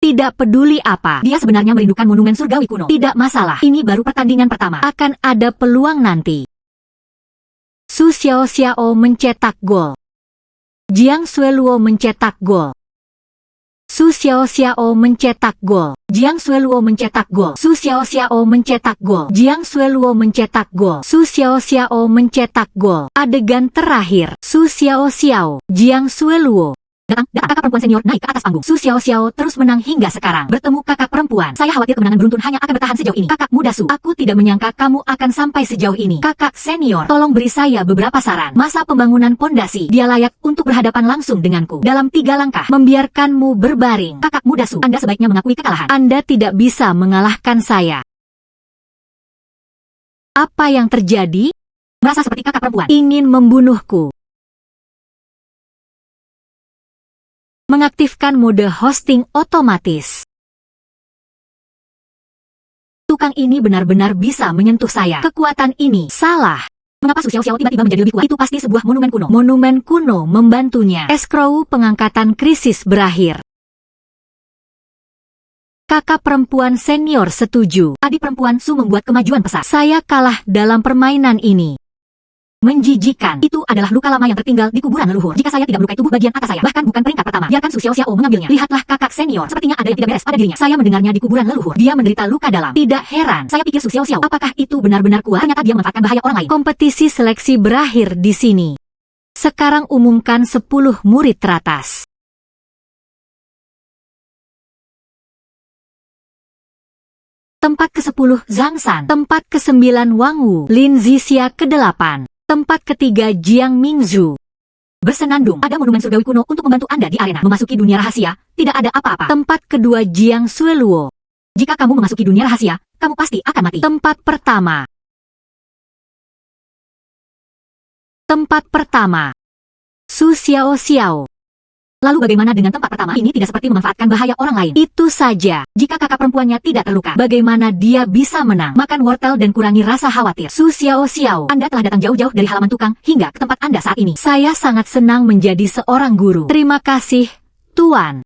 Tidak peduli apa, dia sebenarnya merindukan monumen surgawi kuno. Tidak masalah, ini baru pertandingan pertama. Akan ada peluang nanti. Su Xiaoxiao mencetak gol. Jiang Xueluo mencetak gol. Su Xiaoxiao mencetak gol. Jiang Xueluo mencetak gol. Su Xiaoxiao mencetak gol. Jiang Xueluo mencetak gol. Su Xiaoxiao mencetak gol. Adegan terakhir. Su Xiaoxiao, Jiang Xueluo. Datang, kakak perempuan senior naik ke atas panggung. Su Xiaoxiao terus menang hingga sekarang. Bertemu kakak perempuan. Saya khawatir kemenangan beruntun hanya akan bertahan sejauh ini. Kakak muda Su, aku tidak menyangka kamu akan sampai sejauh ini. Kakak senior, tolong beri saya beberapa saran. Masa pembangunan pondasi, dia layak untuk berhadapan langsung denganku. Dalam 3 langkah, membiarkanmu berbaring. Kakak muda Su, Anda sebaiknya mengakui kekalahan. Anda tidak bisa mengalahkan saya. Apa yang terjadi? Merasa seperti kakak perempuan ingin membunuhku. Mengaktifkan mode hosting otomatis. Tukang ini benar-benar bisa menyentuh saya. Kekuatan ini salah. Mengapa Su Xiaoxiao tiba-tiba menjadi lebih kuat? Itu pasti sebuah monumen kuno. Monumen kuno membantunya. Escrow pengangkatan krisis berakhir. Kakak perempuan senior setuju. Adik perempuan Su membuat kemajuan pesat. Saya kalah dalam permainan ini. Menjijikan. Itu adalah luka lama yang tertinggal di kuburan leluhur. Jika saya tidak melukai tubuh bagian atas saya, bahkan bukan peringkat pertama, biarkan Su Xiaoxiao mengambilnya. Lihatlah kakak senior. Sepertinya ada yang tidak beres pada dirinya. Saya mendengarnya di kuburan leluhur. Dia menderita luka dalam. Tidak heran. Saya pikir Su Xiaoxiao, apakah itu benar-benar kuat? Ternyata dia memanfaatkan bahaya orang lain. Kompetisi seleksi berakhir di sini. Sekarang umumkan 10 murid teratas. Tempat ke-10 Zhang San. Tempat ke-9 Wang Wu. Lin Zixia ke-8. Tempat ketiga Jiang Mingzhu. Bersenandung, ada monumen surgawi kuno untuk membantu Anda di arena. Memasuki dunia rahasia, tidak ada apa-apa. Tempat kedua Jiang Xueluo. Jika kamu memasuki dunia rahasia, kamu pasti akan mati. Tempat pertama. Tempat pertama. Su Xiaoxiao. Lalu bagaimana dengan tempat pertama? Ini tidak seperti memanfaatkan bahaya orang lain. Itu saja. Jika kakak perempuannya tidak terluka, bagaimana dia bisa menang? Makan wortel dan kurangi rasa khawatir. Su Xiaoxiao, Anda telah datang jauh-jauh dari halaman tukang hingga ke tempat Anda saat ini. Saya sangat senang menjadi seorang guru. Terima kasih, Tuan.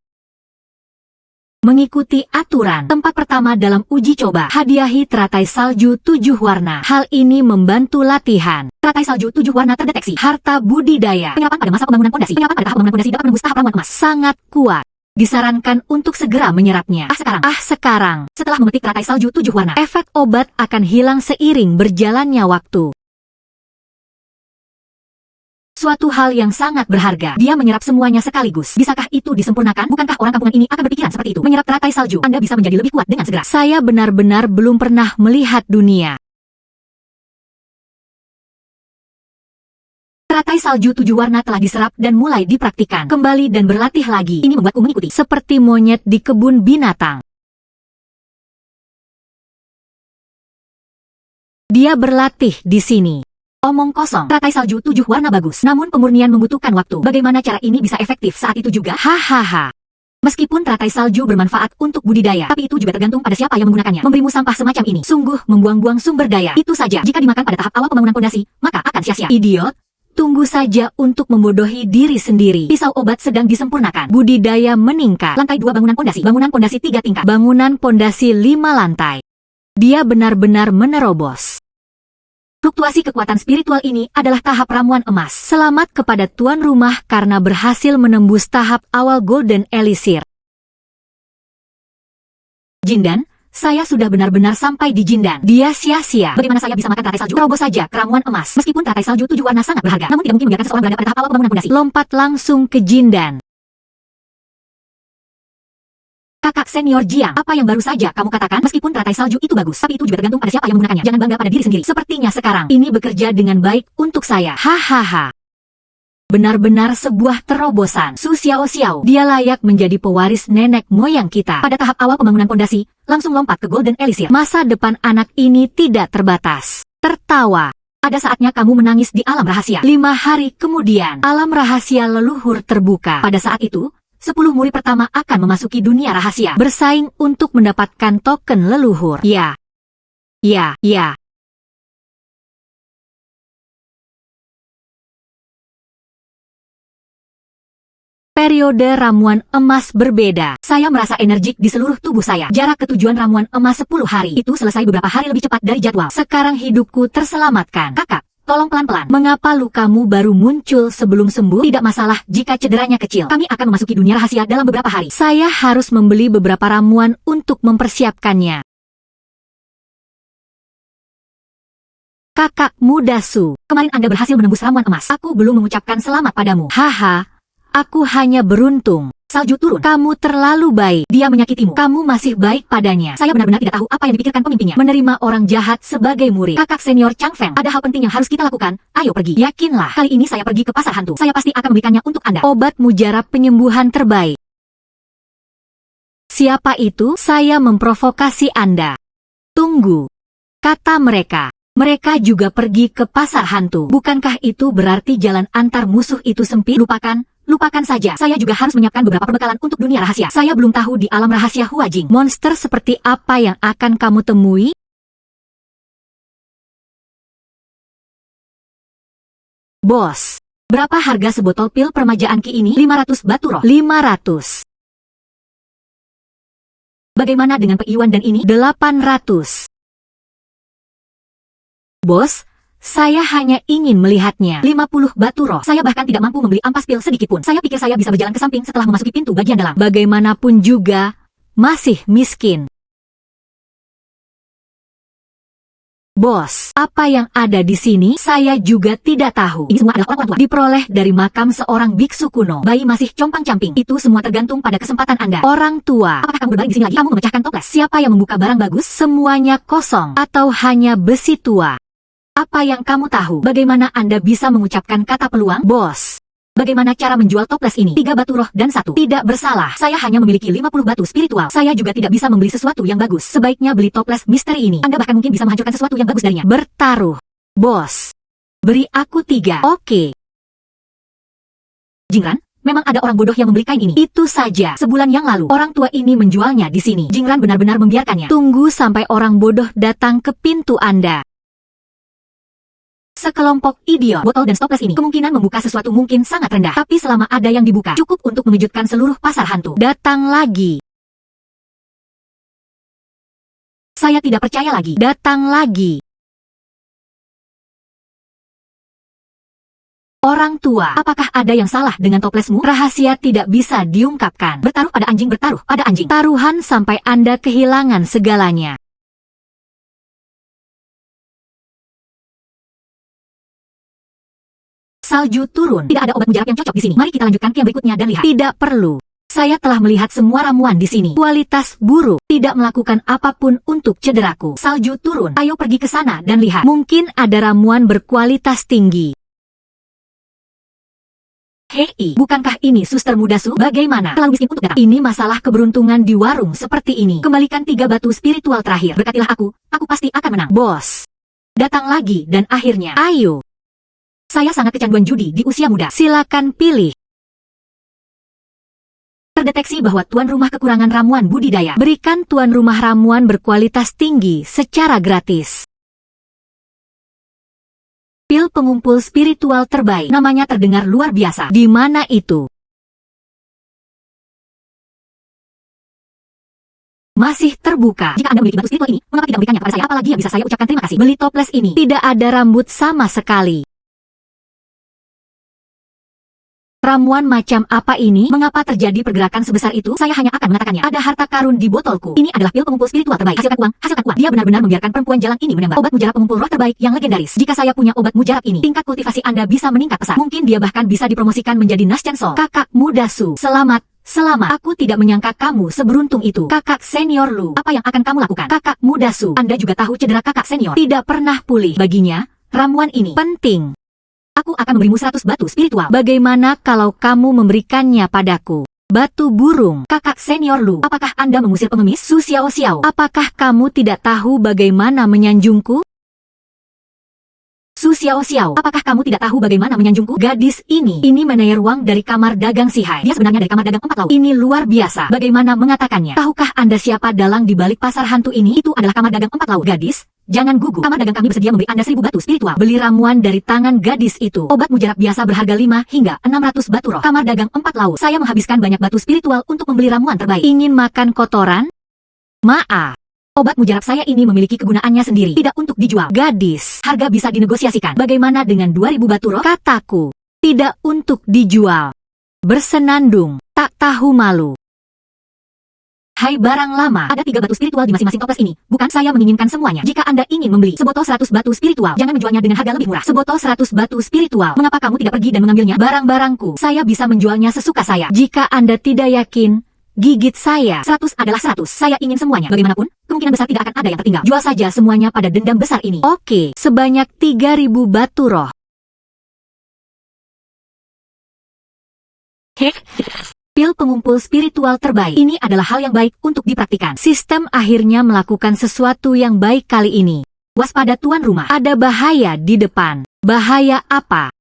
Mengikuti aturan. Tempat pertama dalam uji coba. Hadiahi teratai salju 7 warna. Hal ini membantu latihan. Teratai salju 7 warna terdeteksi. Harta budidaya. Penyerapan pada masa pembangunan pondasi. Penyerapan pada tahap pembangunan pondasi dapat menembus tahap ramuan emas. Sangat kuat. Disarankan untuk segera menyerapnya. Sekarang. Setelah memetik teratai salju 7 warna, efek obat akan hilang seiring berjalannya waktu. Suatu hal yang sangat berharga. Dia menyerap semuanya sekaligus. Bisakah itu disempurnakan? Bukankah orang kampungan ini akan berpikiran seperti itu? Menyerap teratai salju, Anda bisa menjadi lebih kuat dengan segera. Saya benar-benar belum pernah melihat dunia. Teratai salju 7 warna telah diserap dan mulai dipraktikkan. Kembali dan berlatih lagi. Ini membuatku mengikuti. Seperti monyet di kebun binatang. Dia berlatih di sini. Omong kosong. Teratai salju 7 warna bagus. Namun pemurnian membutuhkan waktu. Bagaimana cara ini bisa efektif saat itu juga? Hahaha. Meskipun teratai salju bermanfaat untuk budidaya, tapi itu juga tergantung pada siapa yang menggunakannya. Memberimu sampah semacam ini sungguh membuang-buang sumber daya. Itu saja. Jika dimakan pada tahap awal pembangunan pondasi, maka akan sia-sia. Idiot. Tunggu saja untuk membodohi diri sendiri. Pisau obat sedang disempurnakan. Budidaya meningkat. Lantai 2 bangunan pondasi. Bangunan pondasi 3 tingkat. Bangunan pondasi 5 lantai. Dia benar-benar menerobos. Fluktuasi kekuatan spiritual ini adalah tahap ramuan emas. Selamat kepada tuan rumah karena berhasil menembus tahap awal Golden Elixir. Jindan, saya sudah benar-benar sampai di Jindan. Dia sia-sia. Bagaimana saya bisa makan teratai salju? Terobos saja ke ramuan emas. Meskipun teratai salju 7 warna sangat berharga, namun tidak mungkin membiarkan seseorang berada pada tahap awal pembangunan pondasi. Lompat langsung ke Jindan. Kakak senior Jiang, apa yang baru saja kamu katakan? Meskipun teratai salju itu bagus, tapi itu juga tergantung pada siapa yang menggunakannya. Jangan bangga pada diri sendiri. Sepertinya sekarang ini bekerja dengan baik untuk saya. Hahaha. Benar-benar sebuah terobosan. Su Xiao, dia layak menjadi pewaris nenek moyang kita. Pada tahap awal pembangunan pondasi, langsung lompat ke Golden Elixir. Masa depan anak ini tidak terbatas. Tertawa. Ada saatnya kamu menangis di alam rahasia. 5 hari kemudian, alam rahasia leluhur terbuka. Pada saat itu, 10 murid pertama akan memasuki dunia rahasia, bersaing untuk mendapatkan token leluhur. Ya. Periode ramuan emas berbeda. Saya merasa energik di seluruh tubuh saya. Jarak ketujuan ramuan emas 10 hari. Itu selesai beberapa hari lebih cepat dari jadwal. Sekarang hidupku terselamatkan. Kakak. Tolong pelan-pelan. Mengapa lukamu baru muncul sebelum sembuh? Tidak masalah jika cederanya kecil. Kami akan memasuki dunia rahasia dalam beberapa hari. Saya harus membeli beberapa ramuan untuk mempersiapkannya. Kakak muda Su, kemarin Anda berhasil menembus ramuan emas. Aku belum mengucapkan selamat padamu. Haha, aku hanya beruntung. Salju turun. Kamu terlalu baik. Dia menyakitimu. Kamu masih baik padanya. Saya benar-benar tidak tahu apa yang dipikirkan pemimpinnya. Menerima orang jahat sebagai murid. Kakak senior Chang Feng. Ada hal penting yang harus kita lakukan. Ayo pergi. Yakinlah. Kali ini saya pergi ke pasar hantu. Saya pasti akan memberikannya untuk Anda. Obat mujarab penyembuhan terbaik. Siapa itu? Saya memprovokasi Anda. Tunggu. Kata mereka. Mereka juga pergi ke pasar hantu. Bukankah itu berarti jalan antar musuh itu sempit? Lupakan saja. Saya juga harus menyiapkan beberapa perbekalan untuk dunia rahasia. Saya belum tahu di alam rahasia Huajing. Monster seperti apa yang akan kamu temui? Bos, berapa harga sebotol pil permajaan Ki ini? 500 batu roh. 500. Bagaimana dengan Pei Yuan dan ini? 800. Bos, saya hanya ingin melihatnya. 50 batu roh. Saya bahkan tidak mampu membeli ampas pil sedikit pun. Saya pikir saya bisa berjalan ke samping setelah memasuki pintu bagian dalam. Bagaimanapun juga, masih miskin. Bos, apa yang ada di sini? Saya juga tidak tahu. Ini semua adalah orang tua. Diperoleh dari makam seorang biksu kuno. Bayi masih compang-camping. Itu semua tergantung pada kesempatan Anda. Orang tua. Apakah kamu berbaring di sini lagi? Kamu memecahkan toples. Siapa yang membuka barang bagus? Semuanya kosong. Atau hanya besi tua? Apa yang kamu tahu? Bagaimana Anda bisa mengucapkan kata peluang? Bos, bagaimana cara menjual toples ini? 3 batu roh dan 1. Tidak bersalah. Saya hanya memiliki 50 batu spiritual. Saya juga tidak bisa membeli sesuatu yang bagus. Sebaiknya beli toples misteri ini. Anda bahkan mungkin bisa menghancurkan sesuatu yang bagus darinya. Bertaruh. Bos, beri aku 3. Oke. Jingran, memang ada orang bodoh yang membeli kain ini. Itu saja. Sebulan yang lalu, orang tua ini menjualnya di sini. Jingran benar-benar membiarkannya. Tunggu sampai orang bodoh datang ke pintu Anda. Sekelompok idiot. Botol dan stoples ini kemungkinan membuka sesuatu mungkin sangat rendah. Tapi selama ada yang dibuka, cukup untuk mengejutkan seluruh pasar hantu. Datang lagi. Saya tidak percaya lagi. Datang lagi. Orang tua, apakah ada yang salah dengan toplesmu? Rahasia tidak bisa diungkapkan. Bertaruh pada anjing, bertaruh pada anjing. Taruhan sampai Anda kehilangan segalanya. Salju turun. Tidak ada obat mujarab yang cocok di sini. Mari kita lanjutkan ke yang berikutnya dan lihat. Tidak perlu. Saya telah melihat semua ramuan di sini. Kualitas buruk. Tidak melakukan apapun untuk cederaku. Salju turun. Ayo pergi ke sana dan lihat. Mungkin ada ramuan berkualitas tinggi. Hei, bukankah ini suster muda Su? Bagaimana? Terlalu miskin untuk datang. Ini masalah keberuntungan di warung seperti ini. Kembalikan 3 batu spiritual terakhir. Berkatilah aku pasti akan menang. Bos. Datang lagi dan akhirnya. Ayo. Saya sangat kecanduan judi di usia muda. Silakan pilih. Terdeteksi bahwa tuan rumah kekurangan ramuan budidaya. Berikan tuan rumah ramuan berkualitas tinggi secara gratis. Pil pengumpul spiritual terbaik. Namanya terdengar luar biasa. Di mana itu? Masih terbuka. Jika Anda memiliki batu spiritual ini, mengapa tidak memberikannya kepada saya? Apalagi yang bisa saya ucapkan terima kasih. Beli toples ini. Tidak ada rambut sama sekali. Ramuan macam apa ini? Mengapa terjadi pergerakan sebesar itu? Saya hanya akan mengatakannya. Ada harta karun di botolku. Ini adalah pil pengumpul spiritual terbaik. Hasilkan uang, hasilkan uang. Dia benar-benar membiarkan perempuan jalan ini menembak. Obat mujarab pengumpul roh terbaik yang legendaris. Jika saya punya obat mujarab ini, tingkat kultivasi Anda bisa meningkat pesat. Mungkin dia bahkan bisa dipromosikan menjadi Nascensol. Kakak muda Su. Selamat. Aku tidak menyangka kamu seberuntung itu. Kakak senior Lu, apa yang akan kamu lakukan? Kakak muda Su, Anda juga tahu cedera kakak senior tidak pernah pulih. Baginya, ramuan ini penting. Aku akan memberimu 100 batu spiritual. Bagaimana kalau kamu memberikannya padaku? Batu burung, kakak senior Lu. Apakah Anda mengusir pengemis? Su Xiao Xiao. Apakah kamu tidak tahu bagaimana menyanjungku? Su Xiao Xiao. Apakah kamu tidak tahu bagaimana menyanjungku? Gadis ini manajer uang dari kamar dagang Sihai. Dia sebenarnya dari kamar dagang 4 laut. Ini luar biasa. Bagaimana mengatakannya? Tahukah Anda siapa dalang di balik pasar hantu ini? Itu adalah kamar dagang 4 laut. Gadis, jangan gugup. Kamar dagang kami bersedia memberi Anda 1000 batu spiritual. Beli ramuan dari tangan gadis itu. Obat mujarab biasa berharga 5 hingga 600 batu roh. Kamar dagang 4 laut. Saya menghabiskan banyak batu spiritual untuk membeli ramuan terbaik. Ingin makan kotoran? Maaf. Obat mujarab saya ini memiliki kegunaannya sendiri. Tidak untuk dijual. Gadis, harga bisa dinegosiasikan. Bagaimana dengan 2000 batu roh? Kataku, tidak untuk dijual. Bersenandung, tak tahu malu. Hai barang lama, ada 3 batu spiritual di masing-masing toples ini. Bukan saya menginginkan semuanya. Jika Anda ingin membeli sebotol 100 batu spiritual, jangan menjualnya dengan harga lebih murah. Sebotol 100 batu spiritual. Mengapa kamu tidak pergi dan mengambilnya? Barang-barangku, saya bisa menjualnya sesuka saya. Jika Anda tidak yakin, gigit saya. 100 adalah 100. Saya ingin semuanya. Bagaimanapun, kemungkinan besar tidak akan ada yang tertinggal. Jual saja semuanya pada dendam besar ini. Oke, sebanyak 3000 batu roh. Pil pengumpul spiritual terbaik. Ini adalah hal yang baik untuk dipraktikkan. Sistem akhirnya melakukan sesuatu yang baik kali ini. Waspada tuan rumah. Ada bahaya di depan. Bahaya apa?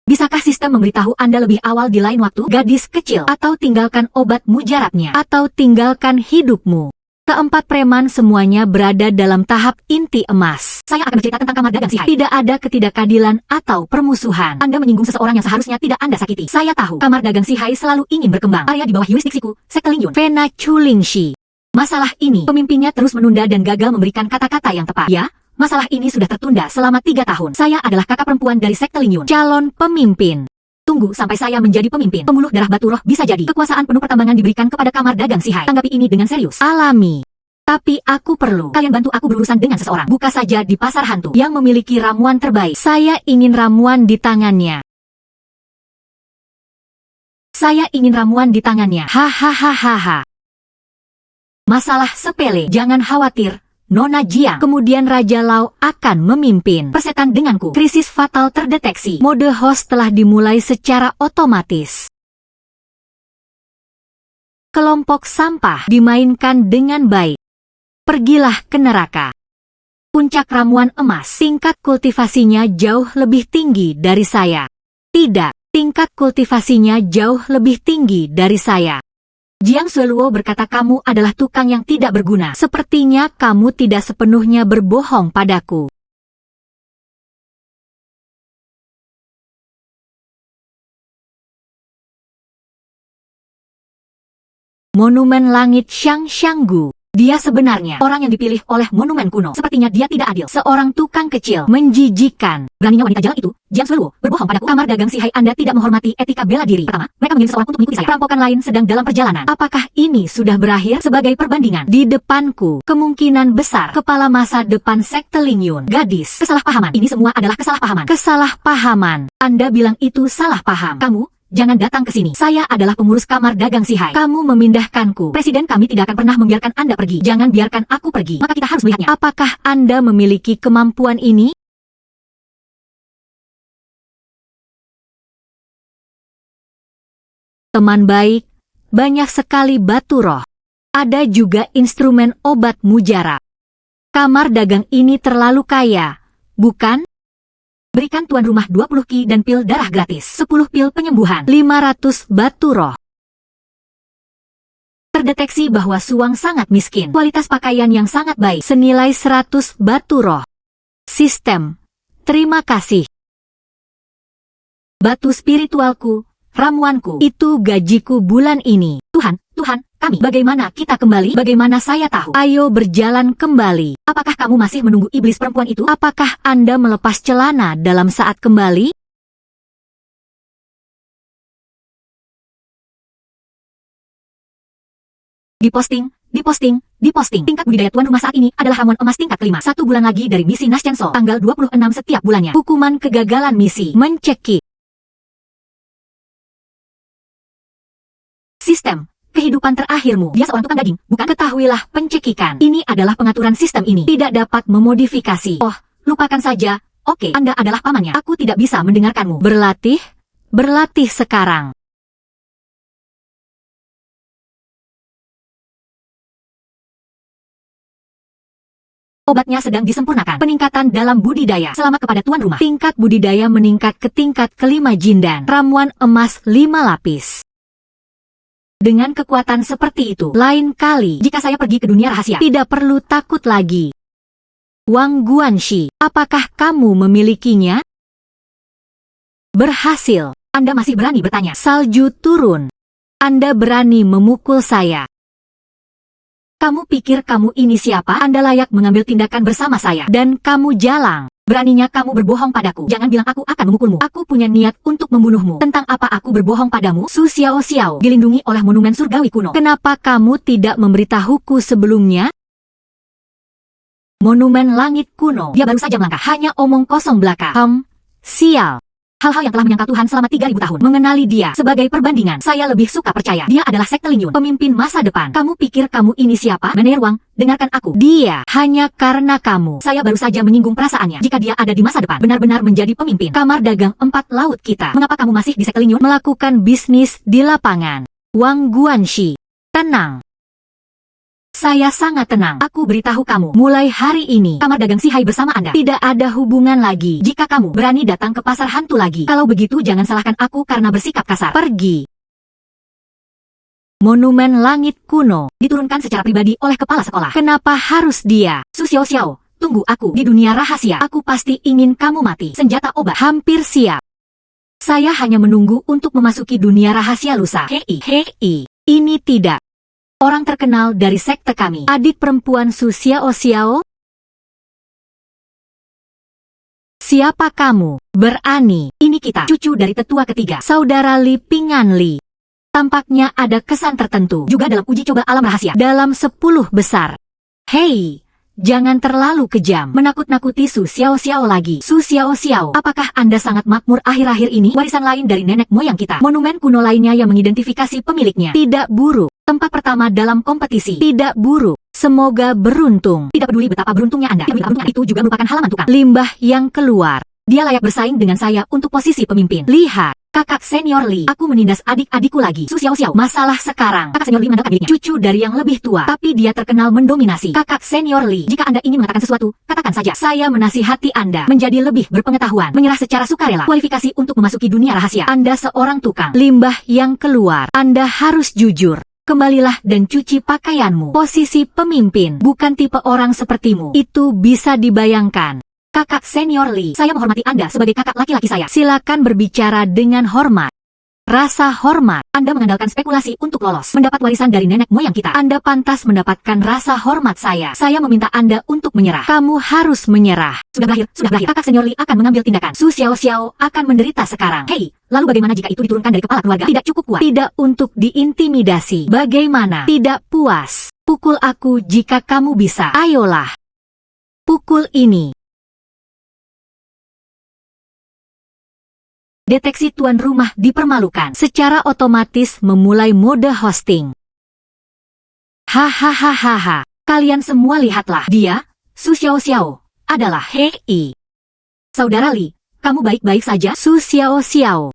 Bisakah sistem memberitahu Anda lebih awal di lain waktu? Gadis kecil. Atau tinggalkan obat mujarabnya. Atau tinggalkan hidupmu. Keempat preman semuanya berada dalam tahap inti emas. Saya akan bercerita tentang kamar dagang Sihai. Tidak ada ketidakadilan atau permusuhan. Anda menyinggung seseorang yang seharusnya tidak Anda sakiti. Saya tahu, kamar dagang Sihai selalu ingin berkembang. Area di bawah yurisdiksiku, sekte Lingyun. Fena Chulingshi. Masalah ini, pemimpinnya terus menunda dan gagal memberikan kata-kata yang tepat. Ya, masalah ini sudah tertunda selama 3 tahun. Saya adalah kakak perempuan dari sekte Lingyun. Calon pemimpin. Tunggu sampai saya menjadi pemimpin. Pemuluh darah batu roh bisa jadi. Kekuasaan penuh pertambangan diberikan kepada kamar dagang Sihai. Tanggapi ini dengan serius. Alami. Tapi aku perlu. Kalian bantu aku berurusan dengan seseorang. Buka saja di pasar hantu yang memiliki ramuan terbaik. Saya ingin ramuan di tangannya. Saya ingin ramuan di tangannya. Hahaha. Masalah sepele. Jangan khawatir. Nona Jiang. Kemudian Raja Lao akan memimpin. Persetan denganku. Krisis fatal terdeteksi. Mode host telah dimulai secara otomatis. Kelompok sampah dimainkan dengan baik. Pergilah ke neraka. Puncak ramuan emas. Tingkat kultivasinya jauh lebih tinggi dari saya. Tidak, tingkat kultivasinya jauh lebih tinggi dari saya. Jiang Sueluo berkata kamu adalah tukang yang tidak berguna. Sepertinya kamu tidak sepenuhnya berbohong padaku. Monumen Langit Xiangxianggu. Dia sebenarnya orang yang dipilih oleh monumen kuno. Sepertinya dia tidak adil. Seorang tukang kecil, menjijikan. Beraninya wanita jalan itu, Jiang Zueluo, berbohong padaku. Kamar dagang si Hai, Anda tidak menghormati etika bela diri. Pertama, mereka mengirim seorang untuk mengikuti saya. Perampokan lain sedang dalam perjalanan. Apakah ini sudah berakhir? Sebagai perbandingan, di depanku, kemungkinan besar, kepala masa depan sekte Lingyun. Gadis, kesalahpahaman. Ini semua adalah kesalahpahaman. Kesalahpahaman. Anda bilang itu salah paham. Kamu jangan datang ke sini. Saya adalah pengurus kamar dagang si Hai. Kamu memindahkanku. Presiden kami tidak akan pernah membiarkan Anda pergi. Jangan biarkan aku pergi. Maka kita harus melihatnya. Apakah Anda memiliki kemampuan ini? Teman baik, banyak sekali batu roh. Ada juga instrumen obat mujarab. Kamar dagang ini terlalu kaya, bukan? Berikan tuan rumah 20 ki dan pil darah gratis. 10 pil penyembuhan. 500 batu roh. Terdeteksi bahwa Suang sangat miskin. Kualitas pakaian yang sangat baik. Senilai 100 batu roh. Sistem. Terima kasih. Batu spiritualku, ramuanku, itu gajiku bulan ini. Tuhan, kami. Bagaimana kita kembali? Bagaimana saya tahu? Ayo berjalan kembali. Apakah kamu masih menunggu iblis perempuan itu? Apakah Anda melepas celana dalam saat kembali? Diposting. Tingkat budidaya tuan rumah saat ini adalah ramuan emas tingkat kelima. 1 bulan lagi dari misi Naschenso. Tanggal 26 setiap bulannya. Hukuman kegagalan misi. Mencekik. Sistem. Kehidupan terakhirmu. Dia seorang tukang daging, bukan? Ketahuilah pencekikan. Ini adalah pengaturan sistem ini. Tidak dapat memodifikasi. Oh, lupakan saja. Oke, Anda adalah pamannya. Aku tidak bisa mendengarkanmu. Berlatih? Berlatih sekarang. Obatnya sedang disempurnakan. Peningkatan dalam budidaya. Selamat kepada tuan rumah. Tingkat budidaya meningkat ke tingkat kelima Jindan. Ramuan emas 5 lapis. Dengan kekuatan seperti itu, lain kali jika saya pergi ke dunia rahasia, tidak perlu takut lagi. Wang Guanxi, apakah kamu memilikinya? Berhasil. Anda masih berani bertanya. Salju turun. Anda berani memukul saya. Kamu pikir kamu ini siapa? Anda layak mengambil tindakan bersama saya. Dan kamu jalang. Beraninya kamu berbohong padaku. Jangan bilang aku akan memukulmu. Aku punya niat untuk membunuhmu. Tentang apa aku berbohong padamu? Su Xiao Xiao dilindungi oleh monumen surgawi kuno. Kenapa kamu tidak memberitahuku sebelumnya? Monumen langit kuno. Dia baru saja melangkah. Hanya omong kosong belaka. Sial. Hal-hal yang telah menyangkal Tuhan selama 3000 tahun. Mengenali dia sebagai perbandingan, saya lebih suka percaya. Dia adalah sekte Lingyun, pemimpin masa depan. Kamu pikir kamu ini siapa? Meneruang, dengarkan aku. Dia hanya karena kamu. Saya baru saja menyinggung perasaannya. Jika dia ada di masa depan, benar-benar menjadi pemimpin kamar dagang 4 laut kita. Mengapa kamu masih di sekte Lingyun? Melakukan bisnis di lapangan. Wang Guanxi, tenang. Saya sangat tenang. Aku beritahu kamu, mulai hari ini, kamar dagang si Hai bersama Anda tidak ada hubungan lagi. Jika kamu berani datang ke pasar hantu lagi, kalau begitu jangan salahkan aku karena bersikap kasar. Pergi. Monumen langit kuno diturunkan secara pribadi oleh kepala sekolah. Kenapa harus dia? Su Xiao Xiao, tunggu aku di dunia rahasia. Aku pasti ingin kamu mati. Senjata obat hampir siap. Saya hanya menunggu untuk memasuki dunia rahasia lusa. Hei, ini tidak. Orang terkenal dari sekte kami. Adik perempuan Su Xiao Xiao? Siapa kamu? Berani. Ini kita, cucu dari tetua ketiga. Saudara Li Pingan Li. Tampaknya ada kesan tertentu. Juga dalam uji coba alam rahasia. Dalam 10 besar. Hei, jangan terlalu kejam. Menakut-nakuti Su Xiao Xiao lagi. Su Xiao Xiao, apakah Anda sangat makmur akhir-akhir ini? Warisan lain dari nenek moyang kita. Monumen kuno lainnya yang mengidentifikasi pemiliknya. Tidak buruk. Tempat pertama dalam kompetisi. Tidak buruk. Semoga beruntung. Tidak peduli betapa beruntungnya Anda. Itu juga merupakan halaman tukang limbah yang keluar. Dia layak bersaing dengan saya untuk posisi pemimpin. Lihat, kakak senior Li. Aku menindas adik-adikku lagi. Su Xiao Xiao, masalah sekarang. Kakak senior Li mengandalkan dirinya. Cucu dari yang lebih tua. Tapi dia terkenal mendominasi. Kakak senior Li, jika Anda ingin mengatakan sesuatu, katakan saja. Saya menasihati Anda menjadi lebih berpengetahuan. Menyerah secara sukarela. Kualifikasi untuk memasuki dunia rahasia. Anda seorang tukang limbah yang keluar. Anda harus jujur. Kembalilah dan cuci pakaianmu. Posisi pemimpin, bukan tipe orang sepertimu. Itu bisa dibayangkan. Kakak senior Li, saya menghormati Anda sebagai kakak laki-laki saya. Silakan berbicara dengan hormat. Rasa hormat. Anda mengandalkan spekulasi untuk lolos, mendapat warisan dari nenek moyang kita. Anda pantas mendapatkan rasa hormat saya. Saya meminta Anda untuk menyerah. Kamu harus menyerah. Sudah berakhir, sudah berakhir. Kakak senior Li akan mengambil tindakan. Su Xiao Xiao akan menderita sekarang. Hei, lalu bagaimana jika itu diturunkan dari kepala keluarga? Tidak cukup kuat. Tidak untuk diintimidasi. Bagaimana? Tidak puas. Pukul aku jika kamu bisa. Ayolah. Pukul ini. Deteksi tuan rumah dipermalukan. Secara otomatis memulai mode hosting. Hahaha. Kalian semua lihatlah. Dia, Su Xiao Xiao, adalah Hei. Saudara Li, kamu baik-baik saja? Su Xiao Xiao.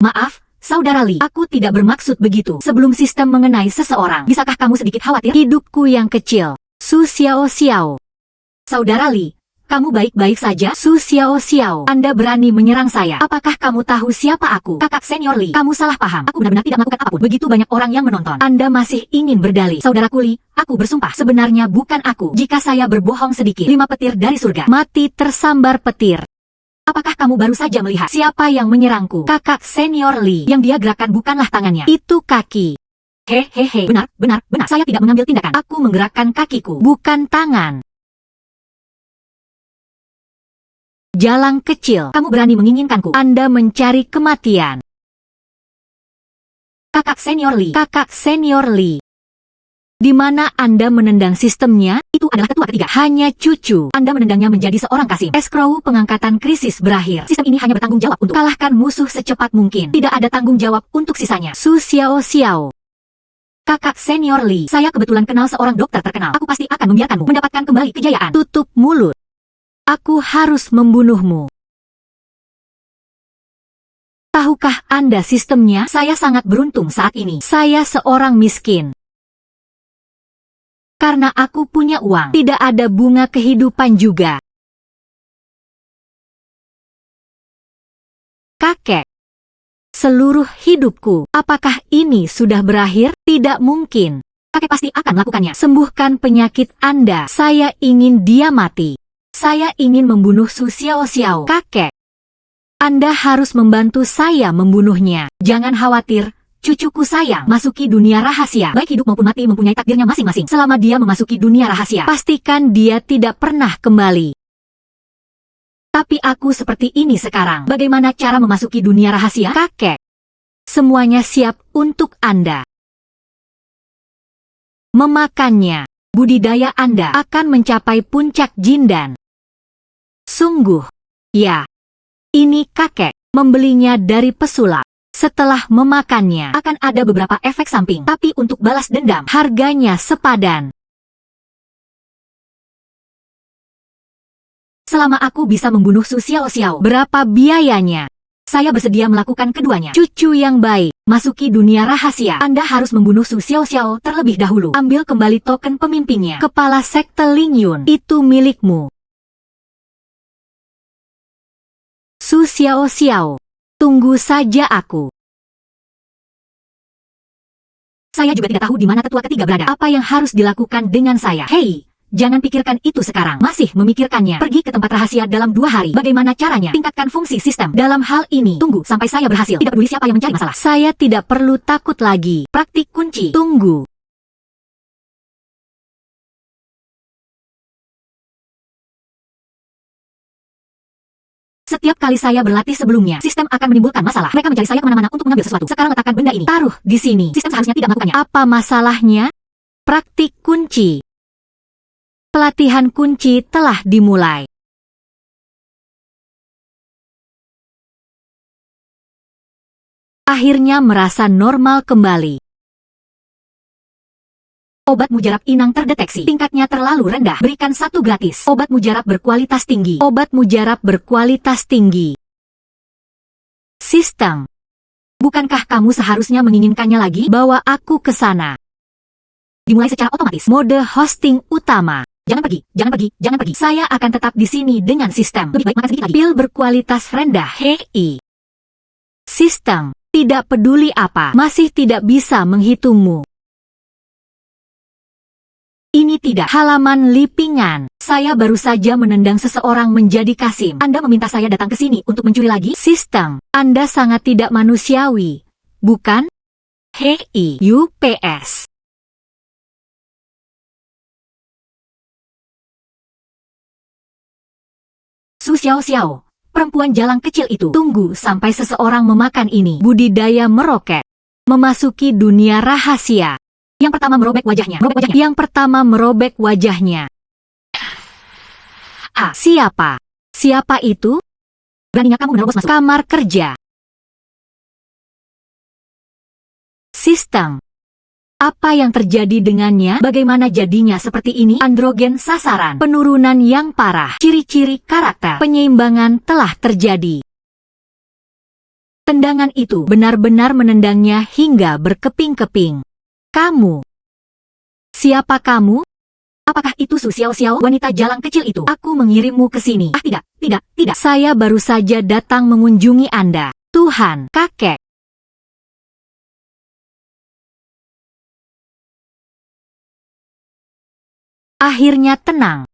Maaf, Saudara Li, aku tidak bermaksud begitu. Sebelum sistem mengenai seseorang, bisakah kamu sedikit khawatir? Hidupku yang kecil. Su Xiao Xiao. Saudara Li, kamu baik-baik saja? Su Xiao Xiao, Anda berani menyerang saya. Apakah kamu tahu siapa aku? Kakak senior Li, kamu salah paham. Aku benar-benar tidak melakukan apapun. Begitu banyak orang yang menonton. Anda masih ingin berdalih. Saudaraku Li, aku bersumpah. Sebenarnya bukan aku. Jika saya berbohong sedikit, 5 petir dari surga. Mati tersambar petir. Apakah kamu baru saja melihat siapa yang menyerangku? Kakak senior Li, yang dia gerakan bukanlah tangannya. Itu kaki. Hehehe, benar. Saya tidak mengambil tindakan. Aku menggerakkan kakiku, bukan tangan. Jalang kecil, kamu berani menginginkanku. Anda mencari kematian. Kakak senior Li. Di mana Anda menendang sistemnya, itu adalah ketua ketiga. Hanya cucu. Anda menendangnya menjadi seorang kasim. Escrow pengangkatan krisis berakhir. Sistem ini hanya bertanggung jawab untuk kalahkan musuh secepat mungkin. Tidak ada tanggung jawab untuk sisanya. Su Xiao Xiao. Kakak senior Li, saya kebetulan kenal seorang dokter terkenal. Aku pasti akan membiarkanmu mendapatkan kembali kejayaan. Tutup mulut. Aku harus membunuhmu. Tahukah Anda sistemnya? Saya sangat beruntung saat ini. Saya seorang miskin. Karena aku punya uang, tidak ada bunga kehidupan juga. Kakek. Seluruh hidupku, apakah ini sudah berakhir? Tidak mungkin. Kakek pasti akan melakukannya. Sembuhkan penyakit Anda. Saya ingin dia mati. Saya ingin membunuh Su Xiao Xiao. Kakek. Anda harus membantu saya membunuhnya. Jangan khawatir, cucuku sayang. Masuki dunia rahasia. Baik hidup maupun mati mempunyai takdirnya masing-masing. Selama dia memasuki dunia rahasia, pastikan dia tidak pernah kembali. Tapi aku seperti ini sekarang. Bagaimana cara memasuki dunia rahasia? Kakek. Semuanya siap untuk Anda. Memakannya. Budidaya Anda akan mencapai puncak jindan. Sungguh. Ya. Ini kakek. Membelinya dari pesulap. Setelah memakannya, akan ada beberapa efek samping. Tapi untuk balas dendam, harganya sepadan. Selama aku bisa membunuh Su Xiao Xiao, berapa biayanya? Saya bersedia melakukan keduanya. Cucu yang baik, masuki dunia rahasia. Anda harus membunuh Su Xiao Xiao terlebih dahulu. Ambil kembali token pemimpinnya. Kepala sekte Ling Yun, itu milikmu. Su Xiao Xiao, tunggu saja aku. Saya juga tidak tahu di mana tetua ketiga berada. Apa yang harus dilakukan dengan saya? Hei, jangan pikirkan itu sekarang. Masih memikirkannya. Pergi ke tempat rahasia dalam 2 hari. Bagaimana caranya? Tingkatkan fungsi sistem. Dalam hal ini, tunggu sampai saya berhasil. Tidak peduli siapa yang mencari masalah. Saya tidak perlu takut lagi. Praktik kunci. Tunggu. Setiap kali saya berlatih sebelumnya, sistem akan menimbulkan masalah. Mereka mencari saya kemana-mana untuk mengambil sesuatu. Sekarang letakkan benda ini. Taruh di sini. Sistem seharusnya tidak melakukannya. Apa masalahnya? Praktik kunci. Pelatihan kunci telah dimulai. Akhirnya merasa normal kembali. Obat mujarab inang terdeteksi. Tingkatnya terlalu rendah. Berikan 1 gratis. Obat mujarab berkualitas tinggi. Obat mujarab berkualitas tinggi. Sistem. Bukankah kamu seharusnya menginginkannya lagi? Bawa aku ke sana. Dimulai secara otomatis. Mode hosting utama. Jangan pergi. Saya akan tetap di sini dengan sistem. Lebih baik makan sedikit lagi. Pil berkualitas rendah. Hei. Sistem. Tidak peduli apa. Masih tidak bisa menghitungmu. Ini tidak halaman lipingan. Saya baru saja menendang seseorang menjadi Kasim. Anda meminta saya datang ke sini untuk mencuri lagi? Sistem, Anda sangat tidak manusiawi, bukan? Hei, UPS. Su Xiao Xiao, perempuan jalang kecil itu. Tunggu sampai seseorang memakan ini. Budidaya meroket. Memasuki dunia rahasia. Yang pertama merobek wajahnya. Yang pertama merobek wajahnya. Ah, siapa? Siapa itu? Beraninya kamu menerobos masuk kamar kerja. Sistem. Apa yang terjadi dengannya? Bagaimana jadinya seperti ini? Androgen sasaran. Penurunan yang parah. Ciri-ciri karakter. Penyeimbangan telah terjadi. Tendangan itu benar-benar menendangnya hingga berkeping-keping. Kamu. Siapa kamu? Apakah itu Su Xiao Xiao, wanita jalang kecil itu? Aku mengirimmu ke sini. Ah, tidak. Saya baru saja datang mengunjungi Anda. Tuhan, kakek. Akhirnya tenang.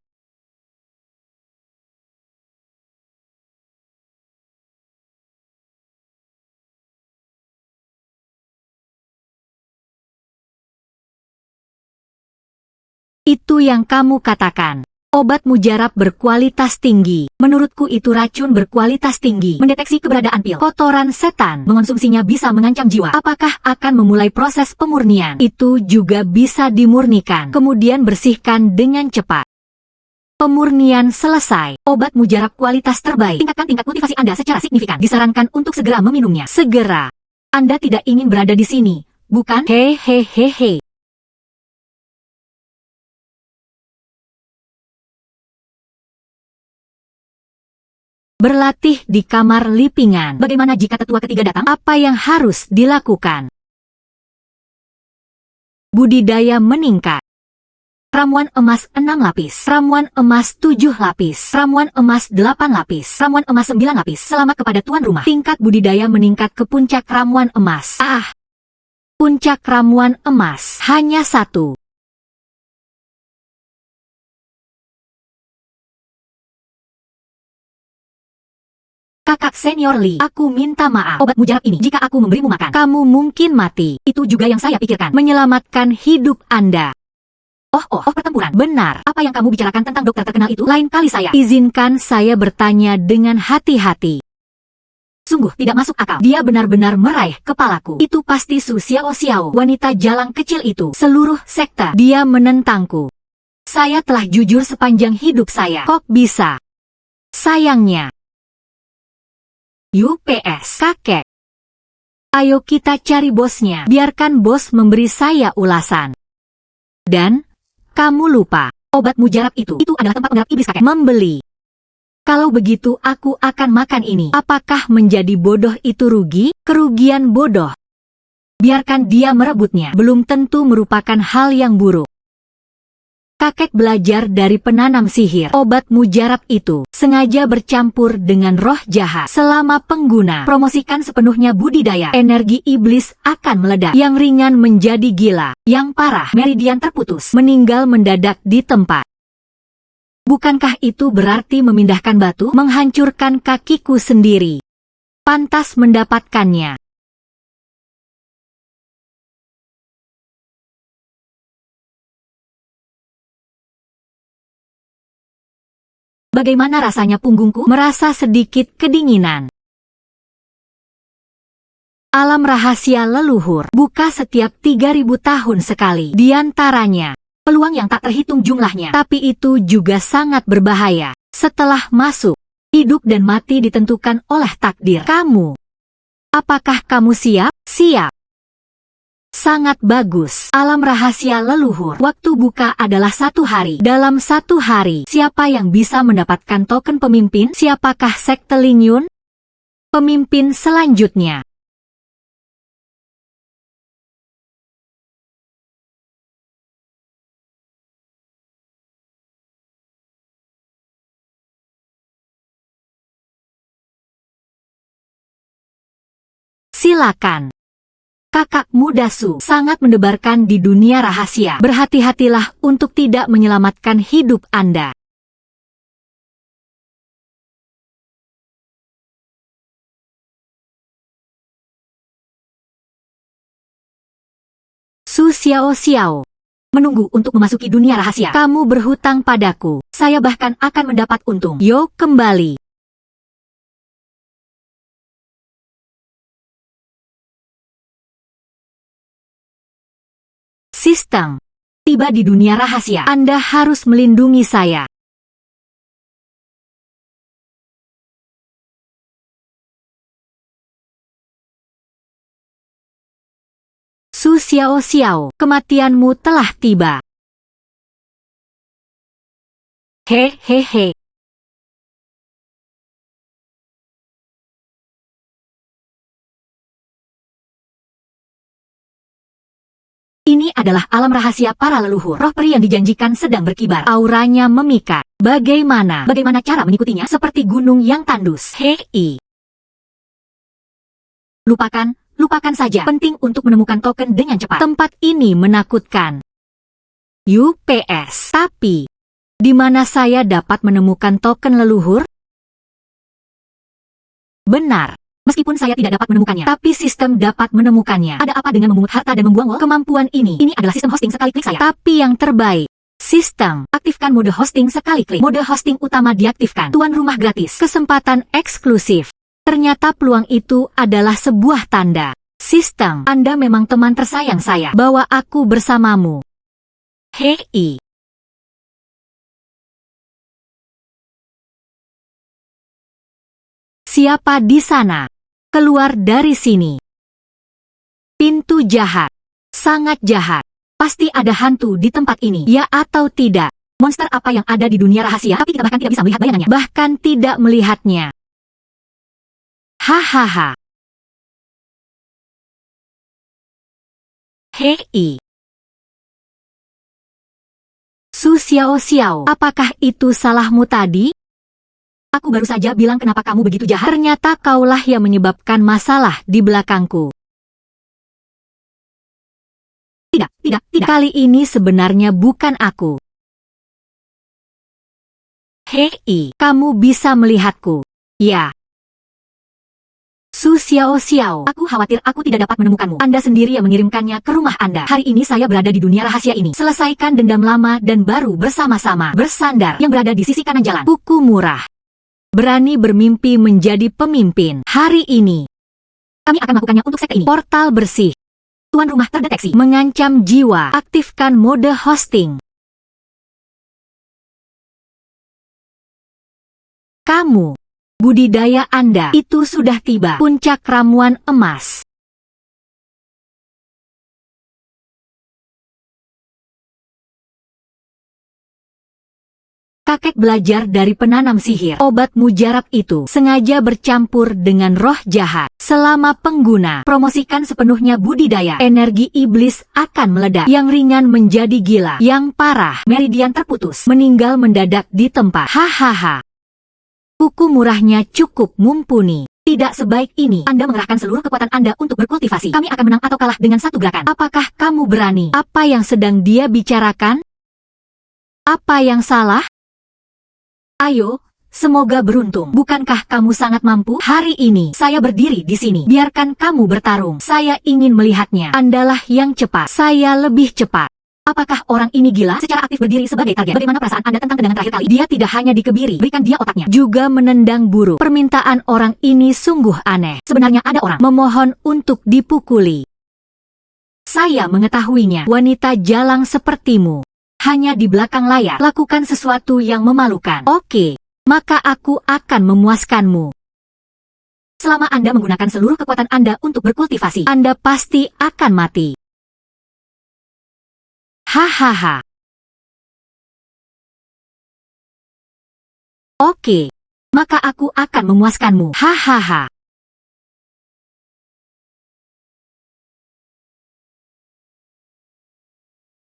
Itu yang kamu katakan. Obat mujarab berkualitas tinggi. Menurutku itu racun berkualitas tinggi. Mendeteksi keberadaan pil kotoran setan. Mengonsumsinya bisa mengancam jiwa. Apakah akan memulai proses pemurnian? Itu juga bisa dimurnikan. Kemudian bersihkan dengan cepat. Pemurnian selesai. Obat mujarab kualitas terbaik. Tingkatkan tingkat motivasi Anda secara signifikan. Disarankan untuk segera meminumnya. Segera. Anda tidak ingin berada di sini, bukan? Hehehehe. Berlatih di kamar lipingan. Bagaimana jika tetua ketiga datang? Apa yang harus dilakukan? Budidaya meningkat. Ramuan emas 6 lapis. Ramuan emas 7 lapis. Ramuan emas 8 lapis. Ramuan emas 9 lapis. Selamat kepada tuan rumah. Tingkat budidaya meningkat ke puncak ramuan emas. Ah! Puncak ramuan emas. Hanya 1. Kakak senior Lee, aku minta maaf. Obat mujarab ini, jika aku memberimu makan, kamu mungkin mati. Itu juga yang saya pikirkan. Menyelamatkan hidup Anda. Oh, pertempuran. Benar. Apa yang kamu bicarakan tentang dokter terkenal itu? Lain kali saya. Izinkan saya bertanya dengan hati-hati. Sungguh tidak masuk akal. Dia benar-benar meraih kepalaku. Itu pasti Su Xiao Xiao, wanita jalang kecil itu. Seluruh sekte. Dia menentangku. Saya telah jujur sepanjang hidup saya. Kok bisa? Sayangnya. UPS, kakek. Ayo kita cari bosnya. Biarkan bos memberi saya ulasan. Dan, kamu lupa, obat mujarab itu adalah tempat penggarap iblis kakek. Membeli. Kalau begitu aku akan makan ini. Apakah menjadi bodoh itu rugi? Kerugian bodoh. Biarkan dia merebutnya. Belum tentu merupakan hal yang buruk. Kakek belajar dari penanam sihir. Obat mujarab itu sengaja bercampur dengan roh jahat. Selama pengguna promosikan sepenuhnya budidaya, energi iblis akan meledak. Yang ringan menjadi gila. Yang parah, meridian terputus. Meninggal mendadak di tempat. Bukankah itu berarti memindahkan batu? Menghancurkan kakiku sendiri. Pantas mendapatkannya. Bagaimana rasanya punggungku? Merasa sedikit kedinginan. Alam rahasia leluhur buka setiap 3000 tahun sekali. Di antaranya, peluang yang tak terhitung jumlahnya. Tapi itu juga sangat berbahaya. Setelah masuk, hidup dan mati ditentukan oleh takdir. Kamu. Apakah kamu siap? Siap. Sangat bagus. Alam rahasia leluhur. Waktu buka adalah 1 hari. Dalam 1 hari, siapa yang bisa mendapatkan token pemimpin? Siapakah sekte Ling Yun? Pemimpin selanjutnya. Silakan. Kakak muda Su sangat mendebarkan di dunia rahasia. Berhati-hatilah untuk tidak menyelamatkan hidup Anda. Su Xiao menunggu untuk memasuki dunia rahasia. Kamu berhutang padaku. Saya bahkan akan mendapat untung. Yo, kembali. Sistem. Tiba di dunia rahasia. Anda harus melindungi saya. Su Xiao, kematianmu telah tiba. Hehehe. Ini adalah alam rahasia para leluhur. Roh peri yang dijanjikan sedang berkibar. Auranya memikat. Bagaimana cara mengikutinya? Seperti gunung yang tandus. Hei. Lupakan saja. Penting untuk menemukan token dengan cepat. Tempat ini menakutkan. UPS. Tapi, di mana saya dapat menemukan token leluhur? Benar. Meskipun saya tidak dapat menemukannya, tapi sistem dapat menemukannya. Ada apa dengan memungut harta dan membuang kemampuan ini? Ini adalah sistem hosting sekali klik saya. Tapi yang terbaik. Sistem. Aktifkan mode hosting sekali klik. Mode hosting utama diaktifkan. Tuan rumah gratis. Kesempatan eksklusif. Ternyata peluang itu adalah sebuah tanda. Sistem, Anda memang teman tersayang saya. Bawa aku bersamamu. Hei. Siapa di sana? Keluar dari sini. Pintu jahat. Sangat jahat. Pasti ada hantu di tempat ini. Ya atau tidak? Monster apa yang ada di dunia rahasia? Tapi kita bahkan tidak bisa melihat bayangannya. Bahkan tidak melihatnya. Hahaha. Hei. Su Xiao, apakah itu salahmu tadi? Aku baru saja bilang kenapa kamu begitu jahat. Ternyata kaulah yang menyebabkan masalah di belakangku. Tidak. Kali ini sebenarnya bukan aku. Hei, kamu bisa melihatku. Ya. Su Xiao, aku khawatir aku tidak dapat menemukanmu. Anda sendiri yang mengirimkannya ke rumah Anda. Hari ini saya berada di dunia rahasia ini. Selesaikan dendam lama dan baru bersama-sama bersandar yang berada di sisi kanan jalan. Kuku murah. Berani bermimpi menjadi pemimpin. Hari ini, kami akan melakukannya untuk sekte ini. Portal bersih. Tuan rumah terdeteksi. Mengancam jiwa. Aktifkan mode hosting. Kamu. Budidaya Anda itu sudah tiba. Puncak ramuan emas. Kakek belajar dari penanam sihir. Obat mujarab itu sengaja bercampur dengan roh jahat. Selama pengguna promosikan sepenuhnya budidaya, energi iblis akan meledak. Yang ringan menjadi gila. Yang parah, meridian terputus. Meninggal mendadak di tempat. Hahaha. Kuku murahnya cukup mumpuni. Tidak sebaik ini. Anda mengerahkan seluruh kekuatan Anda untuk berkultivasi. Kami akan menang atau kalah dengan satu gerakan. Apakah kamu berani? Apa yang sedang dia bicarakan? Apa yang salah? Ayo, semoga beruntung. Bukankah kamu sangat mampu? Hari ini, saya berdiri di sini. Biarkan kamu bertarung. Saya ingin melihatnya. Andalah yang cepat. Saya lebih cepat. Apakah orang ini gila? Secara aktif berdiri sebagai target. Bagaimana perasaan Anda tentang tendangan terakhir kali? Dia tidak hanya dikebiri, berikan dia otaknya. Juga menendang buruk. Permintaan orang ini sungguh aneh. Sebenarnya ada orang memohon untuk dipukuli. Saya mengetahuinya. Wanita jalang sepertimu. Hanya di belakang layar. Lakukan sesuatu yang memalukan. Oke, maka aku akan memuaskanmu. Selama Anda menggunakan seluruh kekuatan Anda untuk berkultivasi, Anda pasti akan mati. Hahaha. Oke, maka aku akan memuaskanmu. Hahaha.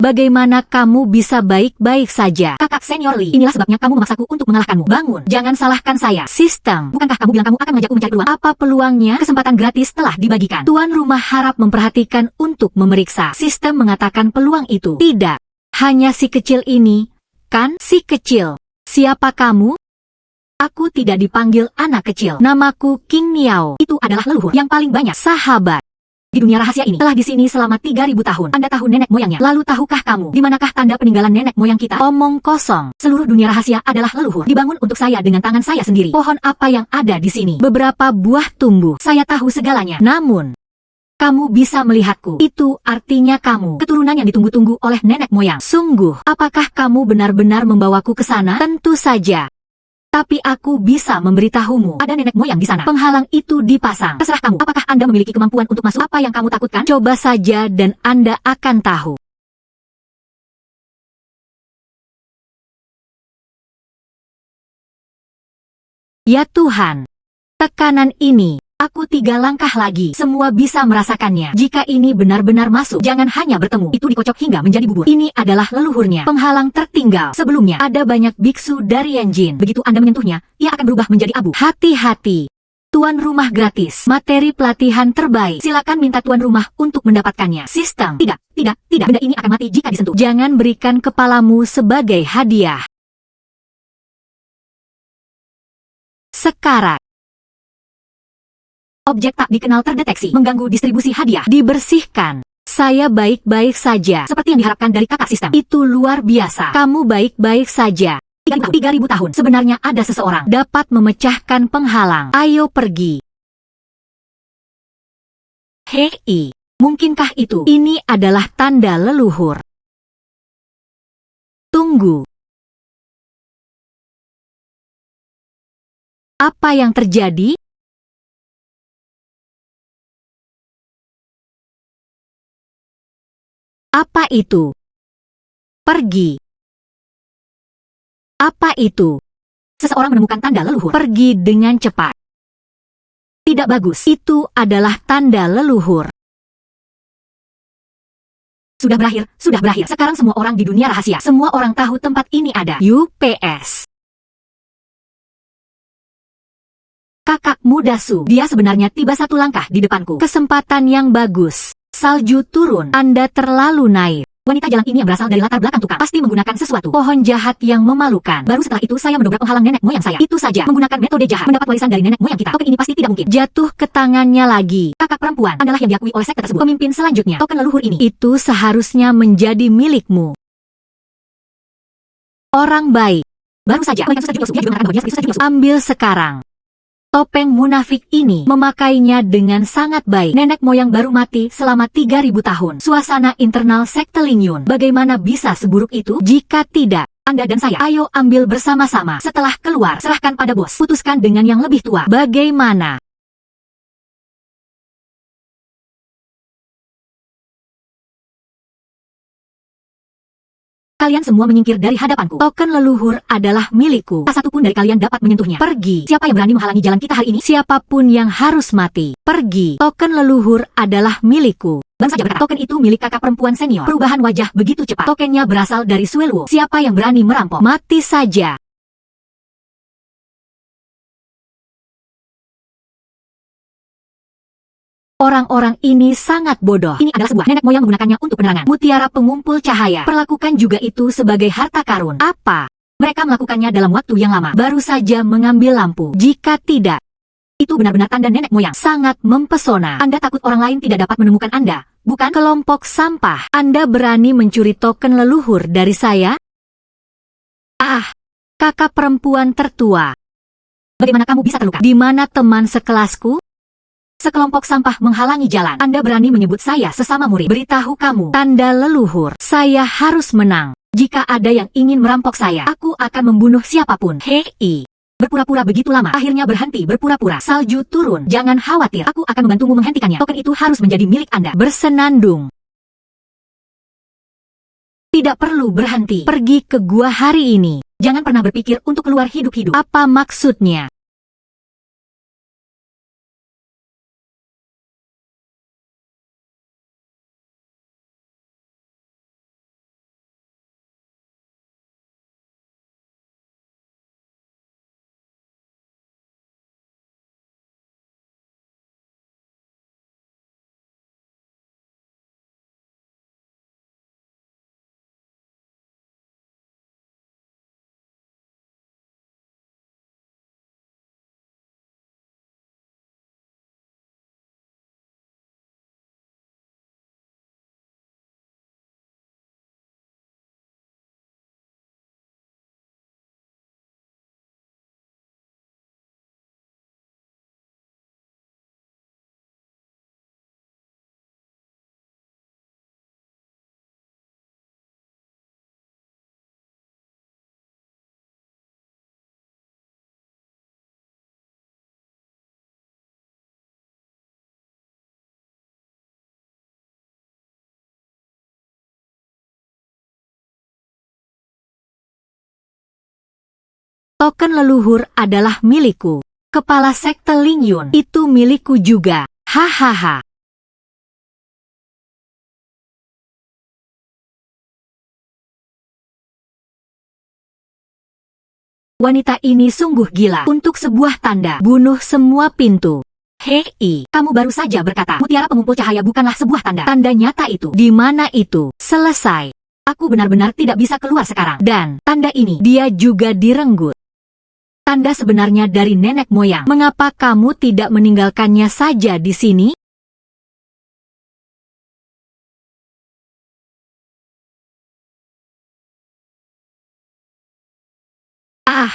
Bagaimana kamu bisa baik-baik saja? Kakak senior Lee, inilah sebabnya kamu memaksaku untuk mengalahkanmu. Bangun, jangan salahkan saya. Sistem, bukankah kamu bilang kamu akan mengajakku mencari peluang? Apa peluangnya? Kesempatan gratis telah dibagikan. Tuan rumah harap memperhatikan untuk memeriksa. Sistem mengatakan peluang itu. Tidak, hanya si kecil ini, kan? Si kecil. Siapa kamu? Aku tidak dipanggil anak kecil. Namaku King Niao. Itu adalah leluhur yang paling banyak sahabat di dunia rahasia ini. Telah di sini selama 3000 tahun. Anda tahu nenek moyangnya. Lalu tahukah kamu di manakah tanda peninggalan nenek moyang kita? Omong kosong. Seluruh dunia rahasia adalah leluhur. Dibangun untuk saya dengan tangan saya sendiri. Pohon apa yang ada di sini? Beberapa buah tumbuh. Saya tahu segalanya. Namun, kamu bisa melihatku. Itu artinya kamu keturunan yang ditunggu-tunggu oleh nenek moyang. Sungguh, apakah kamu benar-benar membawaku ke sana? Tentu saja. Tapi aku bisa memberitahumu, ada nenek moyang di sana. Penghalang itu dipasang. Terserah kamu, apakah Anda memiliki kemampuan untuk masuk? Apa yang kamu takutkan? Coba saja dan Anda akan tahu. Ya Tuhan, tekanan ini. Aku 3 langkah lagi. Semua bisa merasakannya. Jika ini benar-benar masuk, jangan hanya bertemu. Itu dikocok hingga menjadi bubur. Ini adalah leluhurnya. Penghalang tertinggal. Sebelumnya, ada banyak biksu dari Yanjin. Begitu Anda menyentuhnya, ia akan berubah menjadi abu. Hati-hati. Tuan rumah gratis. Materi pelatihan terbaik. Silakan minta tuan rumah untuk mendapatkannya. Sistem. Tidak. Benda ini akan mati jika disentuh. Jangan berikan kepalamu sebagai hadiah. Sekarat. Objek tak dikenal terdeteksi, mengganggu distribusi hadiah, dibersihkan. Saya baik-baik saja, seperti yang diharapkan dari kakak sistem. Itu luar biasa. Kamu baik-baik saja. 3000 tahun, sebenarnya ada seseorang dapat memecahkan penghalang. Ayo pergi. Hei, mungkinkah itu? Ini adalah tanda leluhur. Tunggu. Apa yang terjadi? Apa itu? Pergi. Apa itu? Seseorang menemukan tanda leluhur. Pergi dengan cepat. Tidak bagus. Itu adalah tanda leluhur. Sudah berakhir. Sekarang semua orang di dunia rahasia. Semua orang tahu tempat ini ada. UPS. Kakak muda Su. Dia sebenarnya tiba 1 langkah di depanku. Kesempatan yang bagus. Salju turun. Anda terlalu naif. Wanita jalan ini yang berasal dari latar belakang tukang pasti menggunakan sesuatu. Pohon jahat yang memalukan. Baru setelah itu saya mendobrak penghalang nenek moyang saya. Itu saja. Menggunakan metode jahat. Mendapat warisan dari nenek moyang kita. Token ini pasti tidak mungkin. Jatuh ke tangannya lagi. Kakak perempuan adalah yang diakui oleh sekte tersebut. Pemimpin selanjutnya. Token leluhur ini. Itu seharusnya menjadi milikmu. Orang baik. Baru saja. Ambil sekarang. Topeng munafik ini memakainya dengan sangat baik. Nenek moyang baru mati selama 3000 tahun. Suasana internal sekte Lingyun. Bagaimana bisa seburuk itu? Jika tidak, Anda dan saya, ayo ambil bersama-sama. Setelah keluar, serahkan pada bos. Putuskan dengan yang lebih tua. Bagaimana? Kalian semua menyingkir dari hadapanku. Token leluhur adalah milikku. Tak satu pun dari kalian dapat menyentuhnya. Pergi. Siapa yang berani menghalangi jalan kita hari ini? Siapapun yang harus mati. Pergi. Token leluhur adalah milikku. Bang saja berkata, token itu milik kakak perempuan senior. Perubahan wajah begitu cepat. Tokennya berasal dari Suelwo. Siapa yang berani merampok? Mati saja. Orang-orang ini sangat bodoh. Ini adalah sebuah nenek moyang menggunakannya untuk penerangan. Mutiara pengumpul cahaya. Perlakukan juga itu sebagai harta karun. Apa? Mereka melakukannya dalam waktu yang lama. Baru saja mengambil lampu. Jika tidak, itu benar-benar tanda nenek moyang. Sangat mempesona. Anda takut orang lain tidak dapat menemukan Anda. Bukan kelompok sampah. Anda berani mencuri token leluhur dari saya? Ah, kakak perempuan tertua. Bagaimana kamu bisa terluka? Di mana teman sekelasku? Sekelompok sampah menghalangi jalan. Anda berani menyebut saya sesama murid. Beritahu kamu, tanda leluhur. Saya harus menang. Jika ada yang ingin merampok saya, aku akan membunuh siapapun. Hei, berpura-pura begitu lama. Akhirnya berhenti berpura-pura. Salju turun. Jangan khawatir. Aku akan membantumu menghentikannya. Token itu harus menjadi milik Anda. Bersenandung. Tidak perlu berhenti. Pergi ke gua hari ini. Jangan pernah berpikir untuk keluar hidup-hidup. Apa maksudnya? Token leluhur adalah milikku. Kepala sekte Lingyun itu milikku juga. Hahaha. Wanita ini sungguh gila. Untuk sebuah tanda, bunuh semua pintu. Hei, kamu baru saja berkata, mutiara pengumpul cahaya bukanlah sebuah tanda. Tanda nyata itu. Di mana itu? Selesai. Aku benar-benar tidak bisa keluar sekarang. Dan, tanda ini, dia juga direnggut. Tanda sebenarnya dari nenek moyang. Mengapa kamu tidak meninggalkannya saja di sini? Ah,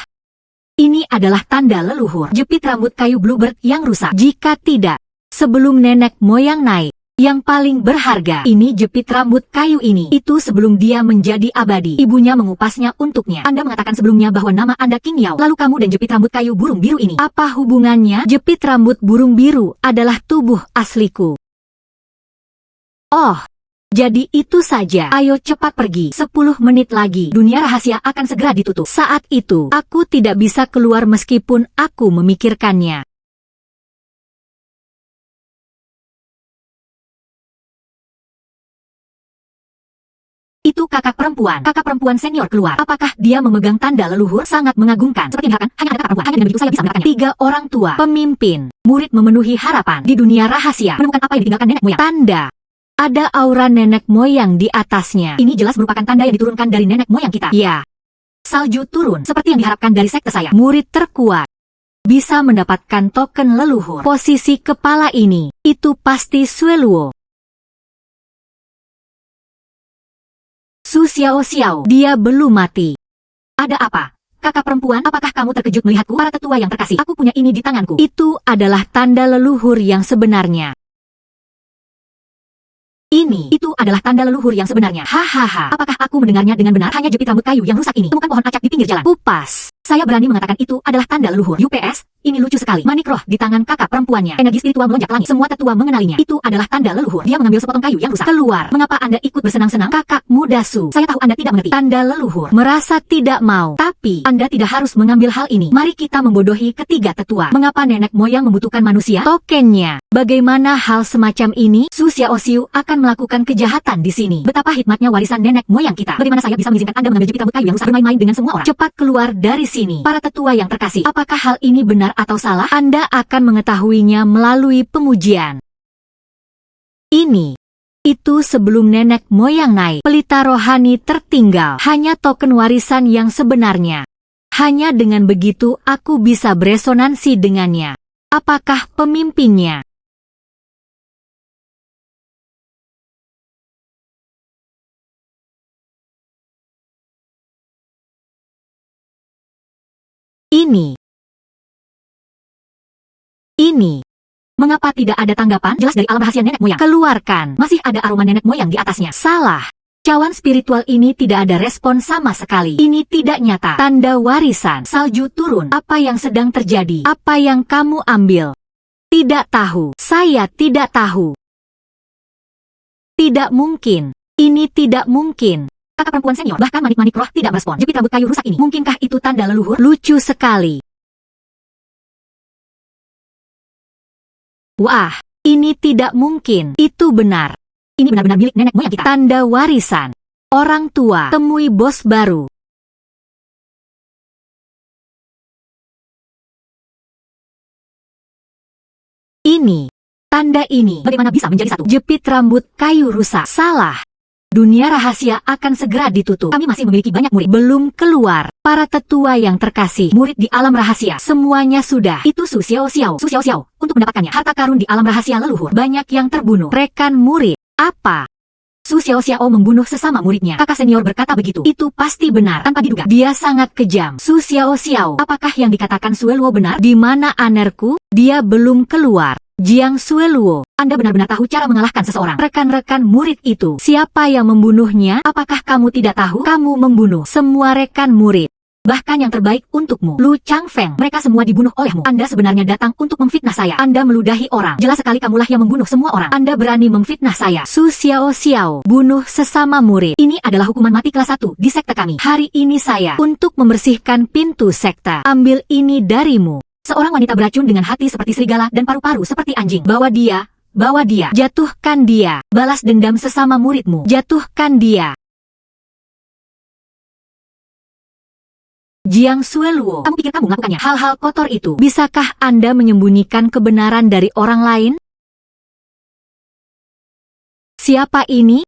ini adalah tanda leluhur. Jepit rambut kayu bluebird yang rusak. Jika tidak, sebelum nenek moyang naik, yang paling berharga, ini jepit rambut kayu ini. Itu sebelum dia menjadi abadi. Ibunya mengupasnya untuknya. Anda mengatakan sebelumnya bahwa nama Anda King Yao. Lalu kamu dan jepit rambut kayu burung biru ini. Apa hubungannya? Jepit rambut burung biru adalah tubuh asliku. Oh, jadi itu saja. Ayo cepat pergi. 10 menit lagi. Dunia rahasia akan segera ditutup. Saat itu, aku tidak bisa keluar meskipun aku memikirkannya. Itu kakak perempuan senior keluar. Apakah dia memegang tanda leluhur? Sangat mengagumkan. Seperti yang diharapkan, hanya ada kakak perempuan. Hanya dengan begitu saya bisa mendapatkannya. 3 orang tua, pemimpin, murid memenuhi harapan. Di dunia rahasia, menemukan apa yang ditinggalkan nenek moyang. Tanda. Ada aura nenek moyang di atasnya. Ini jelas merupakan tanda yang diturunkan dari nenek moyang kita. Ya. Salju turun, seperti yang diharapkan dari sekte saya. Murid terkuat bisa mendapatkan token leluhur. Posisi kepala ini, itu pasti Sueluo. Su Xiao, dia belum mati. Ada apa? Kakak perempuan, apakah kamu terkejut melihatku? Para tetua yang terkasih, aku punya ini di tanganku. Itu adalah tanda leluhur yang sebenarnya. Itu adalah tanda leluhur yang sebenarnya. Hahaha. Apakah aku mendengarnya dengan benar? Hanya jepit rambut kayu yang rusak ini. Temukan pohon acak di pinggir jalan. Kupas. Saya berani mengatakan itu adalah tanda leluhur. UPS, ini lucu sekali. Manik roh di tangan kakak perempuannya. Energi spiritual melonjak langit. Semua tetua mengenalinya. Itu adalah tanda leluhur. Dia mengambil sepotong kayu yang rusak. Keluar. Mengapa Anda ikut bersenang-senang? Kakak muda Su. Saya tahu Anda tidak mengerti. Tanda leluhur. Merasa tidak mau. Tapi, Anda tidak harus mengambil hal ini. Mari kita membodohi ketiga tetua. Mengapa nenek moyang membutuhkan manusia? Tokennya. Bagaimana hal semacam ini? Su Xiaoxiu akan melakukan kejahatan di sini. Betapa hikmatnya warisan nenek moyang kita. Bagaimana saya bisa mengizinkan Anda mengambil jepit rambut kayu yang rusak bermain-main dengan semua orang? Cepat keluar dari sini. Para tetua yang terkasih, apakah hal ini benar atau salah? Anda akan mengetahuinya melalui pengujian. Itu sebelum nenek moyang naik. Pelita rohani tertinggal. Hanya token warisan yang sebenarnya. Hanya dengan begitu aku bisa beresonansi dengannya. Apakah pemimpinnya? Ini. Mengapa tidak ada tanggapan? Jelas dari alam rahasia nenek moyang. Keluarkan. Masih ada aroma nenek moyang di atasnya. Salah. Cawan spiritual ini tidak ada respon sama sekali. Ini tidak nyata. Tanda warisan. Salju turun. Apa yang sedang terjadi? Apa yang kamu ambil? Tidak tahu. Saya tidak tahu. Tidak mungkin. Ini tidak mungkin. Kakak perempuan senior, bahkan manik-manik roh tidak merespon. Jepit rambut kayu rusak ini. Mungkinkah itu tanda leluhur? Lucu sekali. Wah, ini tidak mungkin. Itu benar. Ini benar-benar milik nenek moyang kita. Tanda warisan. Orang tua, temui bos baru. Tanda ini. Bagaimana bisa menjadi satu? Jepit rambut kayu rusak. Salah. Dunia rahasia akan segera ditutup. Kami masih memiliki banyak murid. Belum keluar. Para tetua yang terkasih. Murid di alam rahasia. Semuanya sudah. Itu Su Xiao. Untuk mendapatkannya. Harta karun di alam rahasia leluhur. Banyak yang terbunuh. Rekan murid. Apa? Su Xiao membunuh sesama muridnya. Kakak senior berkata begitu. Itu pasti benar. Tanpa diduga. Dia sangat kejam. Su Xiao. Apakah yang dikatakan Sueluo benar? Di mana anerku? Dia belum keluar. Jiang Sueluo, Anda benar-benar tahu cara mengalahkan seseorang. Rekan-rekan murid itu, siapa yang membunuhnya? Apakah kamu tidak tahu? Kamu membunuh semua rekan murid. Bahkan yang terbaik untukmu. Lu Changfeng, mereka semua dibunuh olehmu. Anda sebenarnya datang untuk memfitnah saya. Anda meludahi orang. Jelas sekali kamulah yang membunuh semua orang. Anda berani memfitnah saya. Su Xiao, bunuh sesama murid. Ini adalah hukuman mati kelas 1 di sekte kami. Hari ini saya untuk membersihkan pintu sekte. Ambil ini darimu. Seorang wanita beracun dengan hati seperti serigala dan paru-paru seperti anjing. Bawa dia. Jatuhkan dia. Balas dendam sesama muridmu. Jatuhkan dia. Jiang Sueluo, kamu pikir kamu melakukannya? Hal-hal kotor itu. Bisakah Anda menyembunyikan kebenaran dari orang lain? Siapa ini?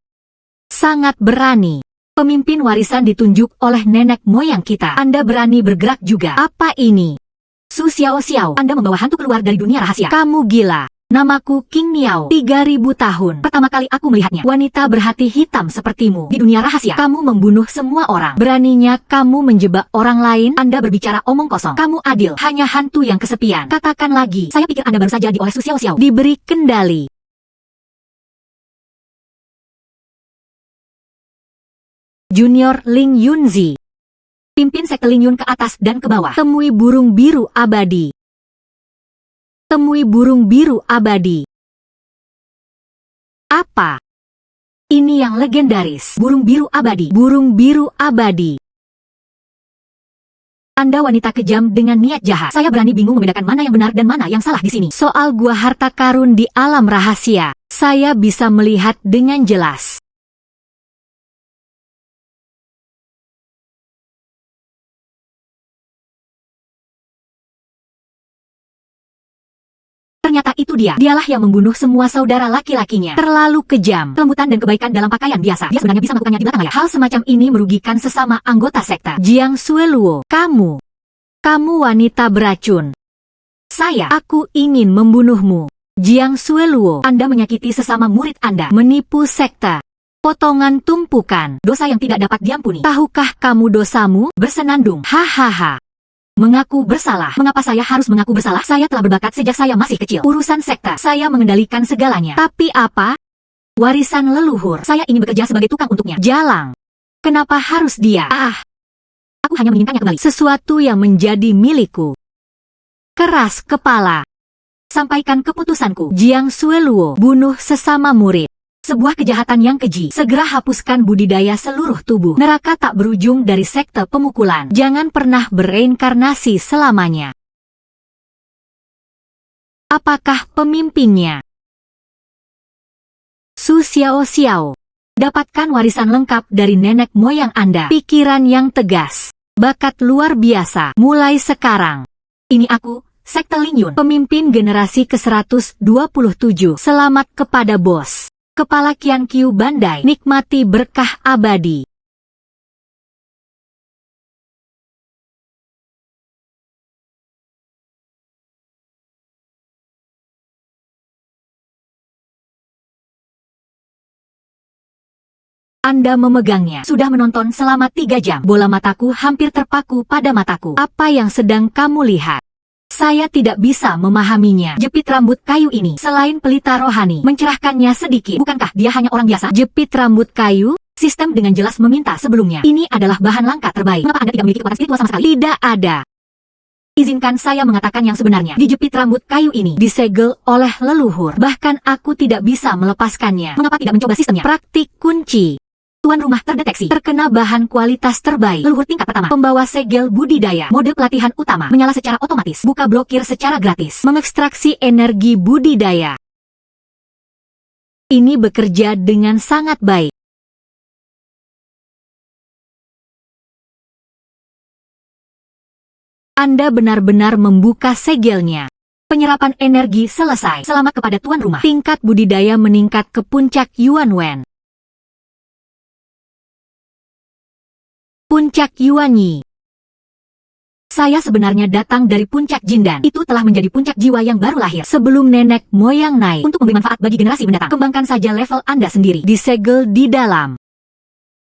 Sangat berani. Pemimpin warisan ditunjuk oleh nenek moyang kita. Anda berani bergerak juga. Apa ini? Su Xiao, Anda membawa hantu keluar dari dunia rahasia. Kamu gila. Namaku King Niao. 3000 tahun. Pertama kali aku melihatnya. Wanita berhati hitam sepertimu. Di dunia rahasia, kamu membunuh semua orang. Beraninya kamu menjebak orang lain. Anda berbicara omong kosong. Kamu adil. Hanya hantu yang kesepian. Katakan lagi. Saya pikir Anda baru saja dioles Su Xiao. Diberi kendali. Junior Ling Yunzi. Pimpin sekte Ling Yun ke atas dan ke bawah. Temui burung biru abadi. Apa? Ini yang legendaris. Burung biru abadi. Anda wanita kejam dengan niat jahat. Saya berani bingung membedakan mana yang benar dan mana yang salah di sini. Soal gua harta karun di alam rahasia, saya bisa melihat dengan jelas. Ternyata itu dia. Dialah yang membunuh semua saudara laki-lakinya. Terlalu kejam. Kelembutan dan kebaikan dalam pakaian biasa. Dia sebenarnya bisa melakukannya di belakang layar. Hal semacam ini merugikan sesama anggota sekte. Jiang Sueluo, kamu wanita beracun. Aku ingin membunuhmu. Jiang Sueluo, Anda menyakiti sesama murid Anda. Menipu sekte. Potongan tumpukan. Dosa yang tidak dapat diampuni. Tahukah kamu dosamu? Bersenandung. Hahaha. Mengaku bersalah. Mengapa saya harus mengaku bersalah? Saya telah berbakat sejak saya masih kecil. Urusan sekte, saya mengendalikan segalanya. Tapi apa? Warisan leluhur. Saya ingin bekerja sebagai tukang untuknya. Jalang. Kenapa harus dia? Aku hanya menginginkannya kembali. Sesuatu yang menjadi milikku. Keras kepala. Sampaikan keputusanku. Jiang Sueluo, bunuh sesama murid. Sebuah kejahatan yang keji. Segera hapuskan budidaya seluruh tubuh. Neraka tak berujung dari sekte pemukulan. Jangan pernah bereinkarnasi selamanya. Apakah pemimpinnya? Su Xiao. Dapatkan warisan lengkap dari nenek moyang Anda. Pikiran yang tegas. Bakat luar biasa. Mulai sekarang. Ini aku, sekte Ling Yun. Pemimpin generasi ke-127. Selamat kepada bos. Kepala Qian Qiu Bandai, nikmati berkah abadi. Anda memegangnya. Sudah menonton selama 3 jam. Bola mataku hampir terpaku pada mataku. Apa yang sedang kamu lihat? Saya tidak bisa memahaminya. Jepit rambut kayu ini, selain pelita rohani, mencerahkannya sedikit. Bukankah dia hanya orang biasa? Jepit rambut kayu, sistem dengan jelas meminta sebelumnya. Ini adalah bahan langka terbaik. Mengapa Anda tidak memiliki kekuatan spiritual sama sekali? Tidak ada. Izinkan saya mengatakan yang sebenarnya. Dijepit rambut kayu ini, disegel oleh leluhur. Bahkan aku tidak bisa melepaskannya. Mengapa tidak mencoba sistemnya? Praktik kunci. Tuan rumah terdeteksi. Terkena bahan kualitas terbaik. Leluhur tingkat pertama. Pembawa segel budidaya. Mode pelatihan utama. Menyala secara otomatis. Buka blokir secara gratis. Mengekstraksi energi budidaya. Ini bekerja dengan sangat baik. Anda benar-benar membuka segelnya. Penyerapan energi selesai. Selamat kepada tuan rumah. Tingkat budidaya meningkat ke puncak Yuanwen. Puncak Yuanyi. Saya sebenarnya datang dari puncak Jindan. Itu telah menjadi puncak jiwa yang baru lahir. Sebelum nenek moyang naik. Untuk memberi manfaat bagi generasi mendatang. Kembangkan saja level Anda sendiri. Disegel di dalam.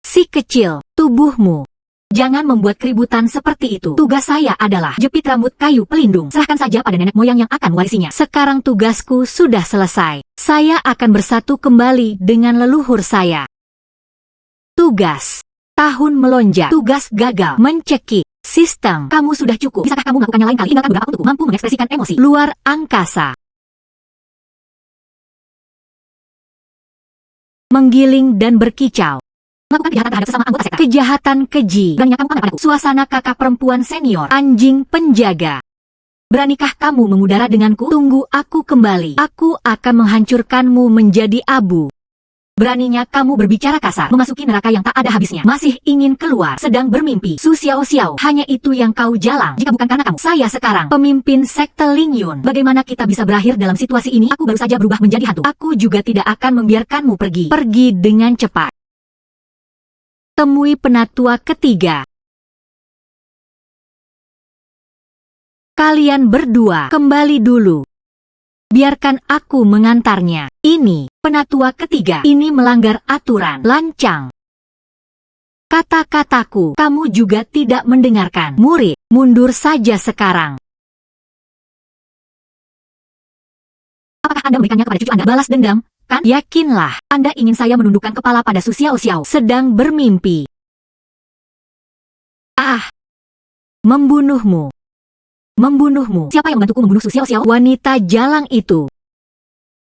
Si kecil, tubuhmu. Jangan membuat keributan seperti itu. Tugas saya adalah jepit rambut kayu pelindung. Serahkan saja pada nenek moyang yang akan warisinya. Sekarang tugasku sudah selesai. Saya akan bersatu kembali dengan leluhur saya. Tugas. Tahun melonjak. Tugas gagal. Mencekik. Sistem, kamu sudah cukup. Bisakah kamu melakukannya lain kali? Tinggalkan beberapa untukku. Mampu mengekspresikan emosi. Luar angkasa. Menggiling dan berkicau. Melakukan kejahatan terhadap sesama anggota sekte. Kejahatan keji. Beraninya kamu pamer padaku. Suasana kakak perempuan senior. Anjing penjaga. Beranikah kamu mengudara denganku? Tunggu aku kembali. Aku akan menghancurkanmu menjadi abu. Beraninya kamu berbicara kasar, memasuki neraka yang tak ada habisnya. Masih ingin keluar, sedang bermimpi. Su Xiao Xiao, hanya itu yang kau jalang. Jika bukan karena kamu, saya sekarang pemimpin sekte Ling Yun. Bagaimana kita bisa berakhir dalam situasi ini? Aku baru saja berubah menjadi hantu. Aku juga tidak akan membiarkanmu pergi. Pergi dengan cepat. Temui penatua ketiga. Kalian berdua, kembali dulu. Biarkan aku mengantarnya. Ini, penatua ketiga. Ini melanggar aturan. Lancang. Kata-kataku, kamu juga tidak mendengarkan. Murid, mundur saja sekarang. Apakah Anda memberikannya kepada cucu Anda? Balas dendam, kan? Yakinlah, Anda ingin saya menundukkan kepala pada Su Xiao Xiao. Sedang bermimpi. Membunuhmu. Membunuhmu. Siapa yang membantuku membunuh Su Xiao Xiao? Wanita jalang itu.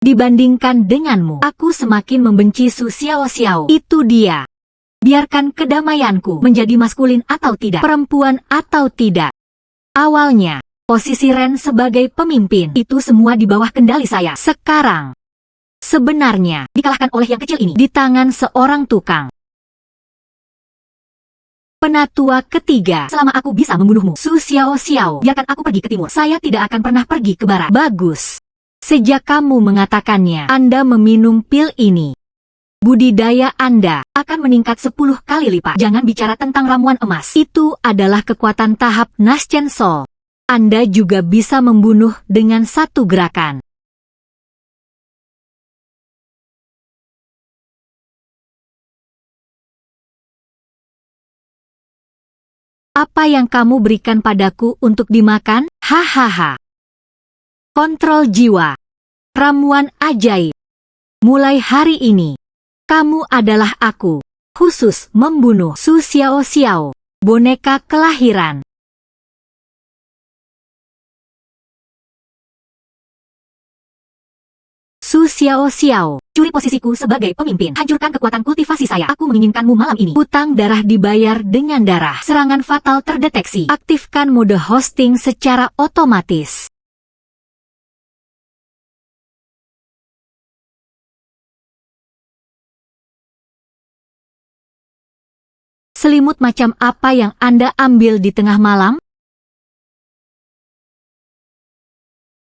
Dibandingkan denganmu, aku semakin membenci Su Xiao Xiao. Itu dia. Biarkan kedamaianku menjadi maskulin atau tidak, perempuan atau tidak. Awalnya, posisi Ren sebagai pemimpin, itu semua di bawah kendali saya. Sekarang, sebenarnya, dikalahkan oleh yang kecil ini, di tangan seorang tukang. Penatua ketiga, selama aku bisa membunuhmu, Su Xiao Xiao, biarkan aku pergi ke timur. Saya tidak akan pernah pergi ke barat. Bagus. Sejak kamu mengatakannya, Anda meminum pil ini. Budidaya Anda akan meningkat 10 kali lipat. Jangan bicara tentang ramuan emas. Itu adalah kekuatan tahap Naschen Soul. Anda juga bisa membunuh dengan satu gerakan. Apa yang kamu berikan padaku untuk dimakan? Hahaha. Kontrol jiwa. Ramuan ajaib. Mulai hari ini, kamu adalah aku. Khusus membunuh Su Xiao Xiao. Boneka kelahiran. Su Xiao Xiao, curi posisiku sebagai pemimpin. Hancurkan kekuatan kultivasi saya. Aku menginginkanmu malam ini. Hutang darah dibayar dengan darah. Serangan fatal terdeteksi. Aktifkan mode hosting secara otomatis. Selimut macam apa yang Anda ambil di tengah malam?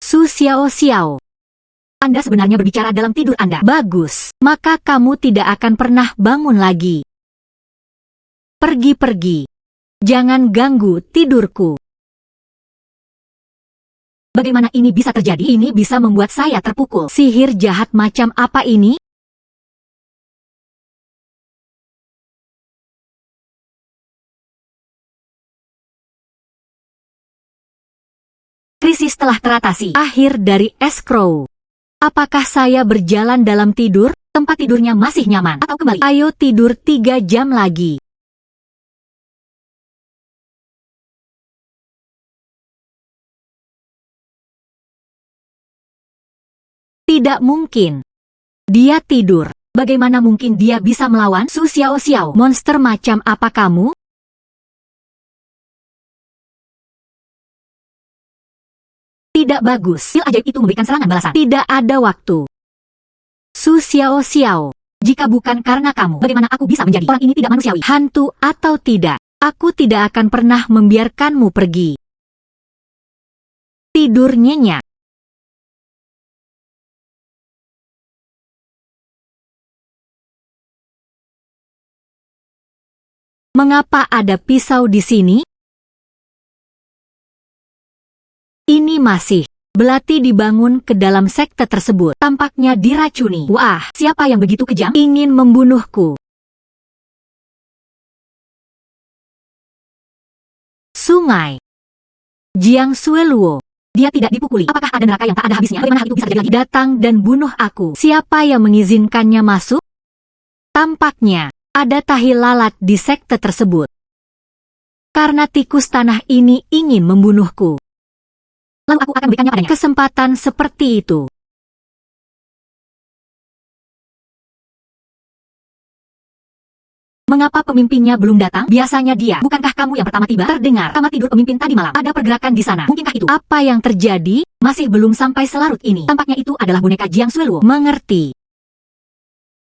Su Xiao Xiao. Anda sebenarnya berbicara dalam tidur Anda. Bagus, maka kamu tidak akan pernah bangun lagi. Pergi-pergi. Jangan ganggu tidurku. Bagaimana ini bisa terjadi? Ini bisa membuat saya terpukul. Sihir jahat macam apa ini? Krisis telah teratasi. Akhir dari escrow. Apakah saya berjalan dalam tidur? Tempat tidurnya masih nyaman. Atau kembali? Ayo tidur 3 jam lagi. Tidak mungkin. Dia tidur. Bagaimana mungkin dia bisa melawan Su Xiao Xiao? Monster macam apa kamu? Tidak bagus. Pil ajaib itu memberikan serangan balasan. Tidak ada waktu. Su Xiao Xiao, jika bukan karena kamu, bagaimana aku bisa menjadi orang ini tidak manusiawi? Hantu atau tidak, aku tidak akan pernah membiarkanmu pergi. Tidur nyenyak. Mengapa ada pisau di sini? Ini masih. Belati dibangun ke dalam sekte tersebut. Tampaknya diracuni. Wah, siapa yang begitu kejam? Ingin membunuhku. Sungai. Jiang Sueluo. Dia tidak dipukuli. Apakah ada neraka yang tak ada habisnya? Bagaimana hal itu bisa terjadi lagi? Datang dan bunuh aku. Siapa yang mengizinkannya masuk? Tampaknya ada tahi lalat di sekte tersebut. Karena tikus tanah ini ingin membunuhku. Lalu aku akan berikannya padanya. Kesempatan seperti itu. Mengapa pemimpinnya belum datang? Biasanya dia. Bukankah kamu yang pertama tiba? Terdengar kamar tidur pemimpin tadi malam. Ada pergerakan di sana. Mungkinkah itu? Apa yang terjadi? Masih belum sampai selarut ini. Tampaknya itu adalah boneka Jiang Sueluo. Mengerti.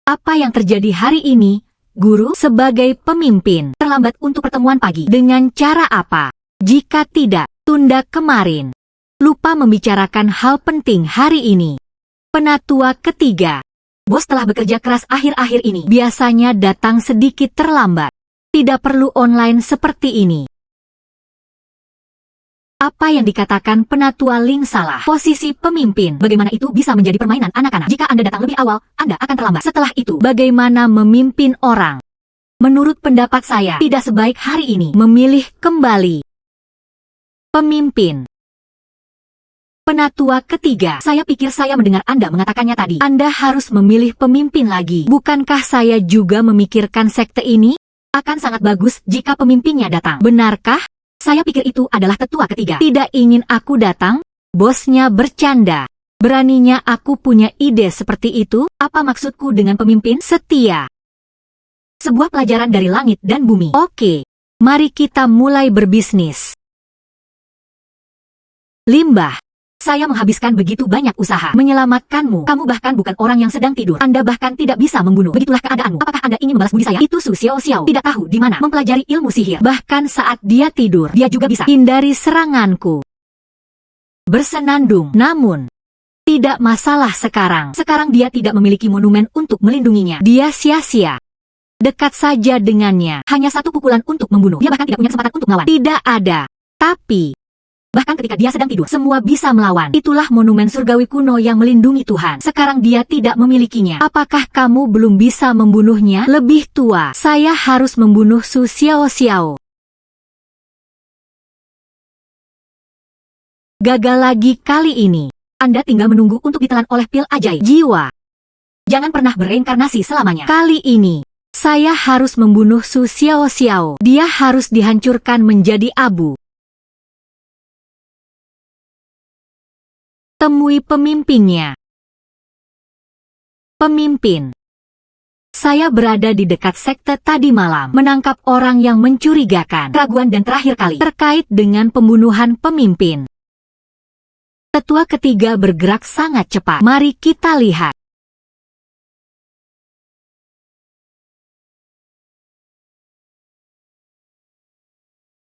Apa yang terjadi hari ini, Guru? Sebagai pemimpin, terlambat untuk pertemuan pagi. Dengan cara apa? Jika tidak, tunda kemarin. Lupa membicarakan hal penting hari ini. Penatua ketiga. Bos telah bekerja keras akhir-akhir ini. Biasanya datang sedikit terlambat. Tidak perlu online seperti ini. Apa yang dikatakan Penatua Ling salah. Posisi pemimpin. Bagaimana itu bisa menjadi permainan anak-anak? Jika Anda datang lebih awal, Anda akan terlambat. Setelah itu, bagaimana memimpin orang? Menurut pendapat saya, tidak sebaik hari ini memilih kembali pemimpin. Penatua ketiga, saya pikir saya mendengar Anda mengatakannya tadi. Anda harus memilih pemimpin lagi. Bukankah saya juga memikirkan sekte ini? Akan sangat bagus jika pemimpinnya datang. Benarkah? Saya pikir itu adalah tetua ketiga. Tidak ingin aku datang? Bosnya bercanda. Beraninya aku punya ide seperti itu? Apa maksudku dengan pemimpin setia? Sebuah pelajaran dari langit dan bumi. Oke, mari kita mulai berbisnis. Limbah. Saya menghabiskan begitu banyak usaha menyelamatkanmu. Kamu bahkan bukan orang yang sedang tidur. Anda bahkan tidak bisa membunuh. Begitulah keadaanmu. Apakah Anda ingin membalas budi saya? Itu Su Xiao Xiao tidak tahu di mana mempelajari ilmu sihir. Bahkan saat dia tidur, dia juga bisa hindari seranganku. Bersenandung. Namun, tidak masalah sekarang. Sekarang dia tidak memiliki monumen untuk melindunginya. Dia sia-sia. Dekat saja dengannya. Hanya satu pukulan untuk membunuh. Dia bahkan tidak punya kesempatan untuk melawan. Tidak ada. Tapi bahkan ketika dia sedang tidur, semua bisa melawan. Itulah monumen surgawi kuno yang melindungi Tuhan. Sekarang dia tidak memilikinya. Apakah kamu belum bisa membunuhnya? Lebih tua, saya harus membunuh Su Xiao Xiao. Gagal lagi kali ini. Anda tinggal menunggu untuk ditelan oleh pil ajaib jiwa. Jangan pernah bereinkarnasi selamanya. Kali ini, saya harus membunuh Su Xiao Xiao. Dia harus dihancurkan menjadi abu. Temui pemimpinnya. Pemimpin. Saya berada di dekat sekte tadi malam, menangkap orang yang mencurigakan. Keraguan dan terakhir kali terkait dengan pembunuhan pemimpin. Tetua ketiga bergerak sangat cepat. Mari kita lihat.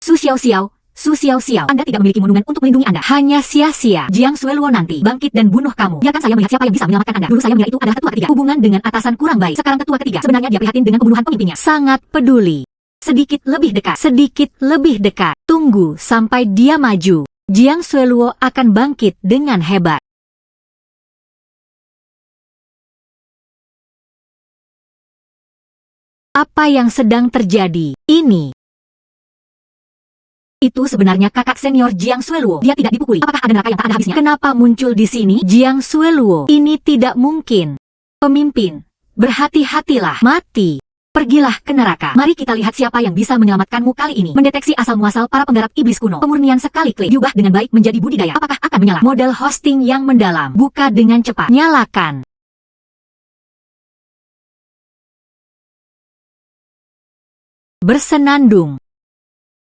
Su Xiao Xiao. Su Xiao Xiao, Anda tidak memiliki monumen untuk melindungi Anda. Hanya sia-sia. Jiang Sueluo nanti bangkit dan bunuh kamu. Biarkan saya melihat siapa yang bisa menyelamatkan Anda. Dulu saya mengira itu adalah tetua ketiga. Hubungan dengan atasan kurang baik. Sekarang tetua ketiga. Sebenarnya dia prihatin dengan pembunuhan pemimpinnya. Sangat peduli. Sedikit lebih dekat. Sedikit lebih dekat. Tunggu sampai dia maju. Jiang Sueluo akan bangkit dengan hebat. Apa yang sedang terjadi? Ini. Itu sebenarnya kakak senior Jiang Sueluo. Dia tidak dipukuli. Apakah ada neraka yang tak ada habisnya? Kenapa muncul di sini? Jiang Sueluo. Ini tidak mungkin. Pemimpin, berhati-hatilah. Mati. Pergilah ke neraka. Mari kita lihat siapa yang bisa menyelamatkanmu kali ini. Mendeteksi asal-muasal para penggarap iblis kuno. Pemurnian sekali klik. Diubah dengan baik menjadi budidaya. Apakah akan menyala? Model hosting yang mendalam. Buka dengan cepat. Nyalakan. Bersenandung.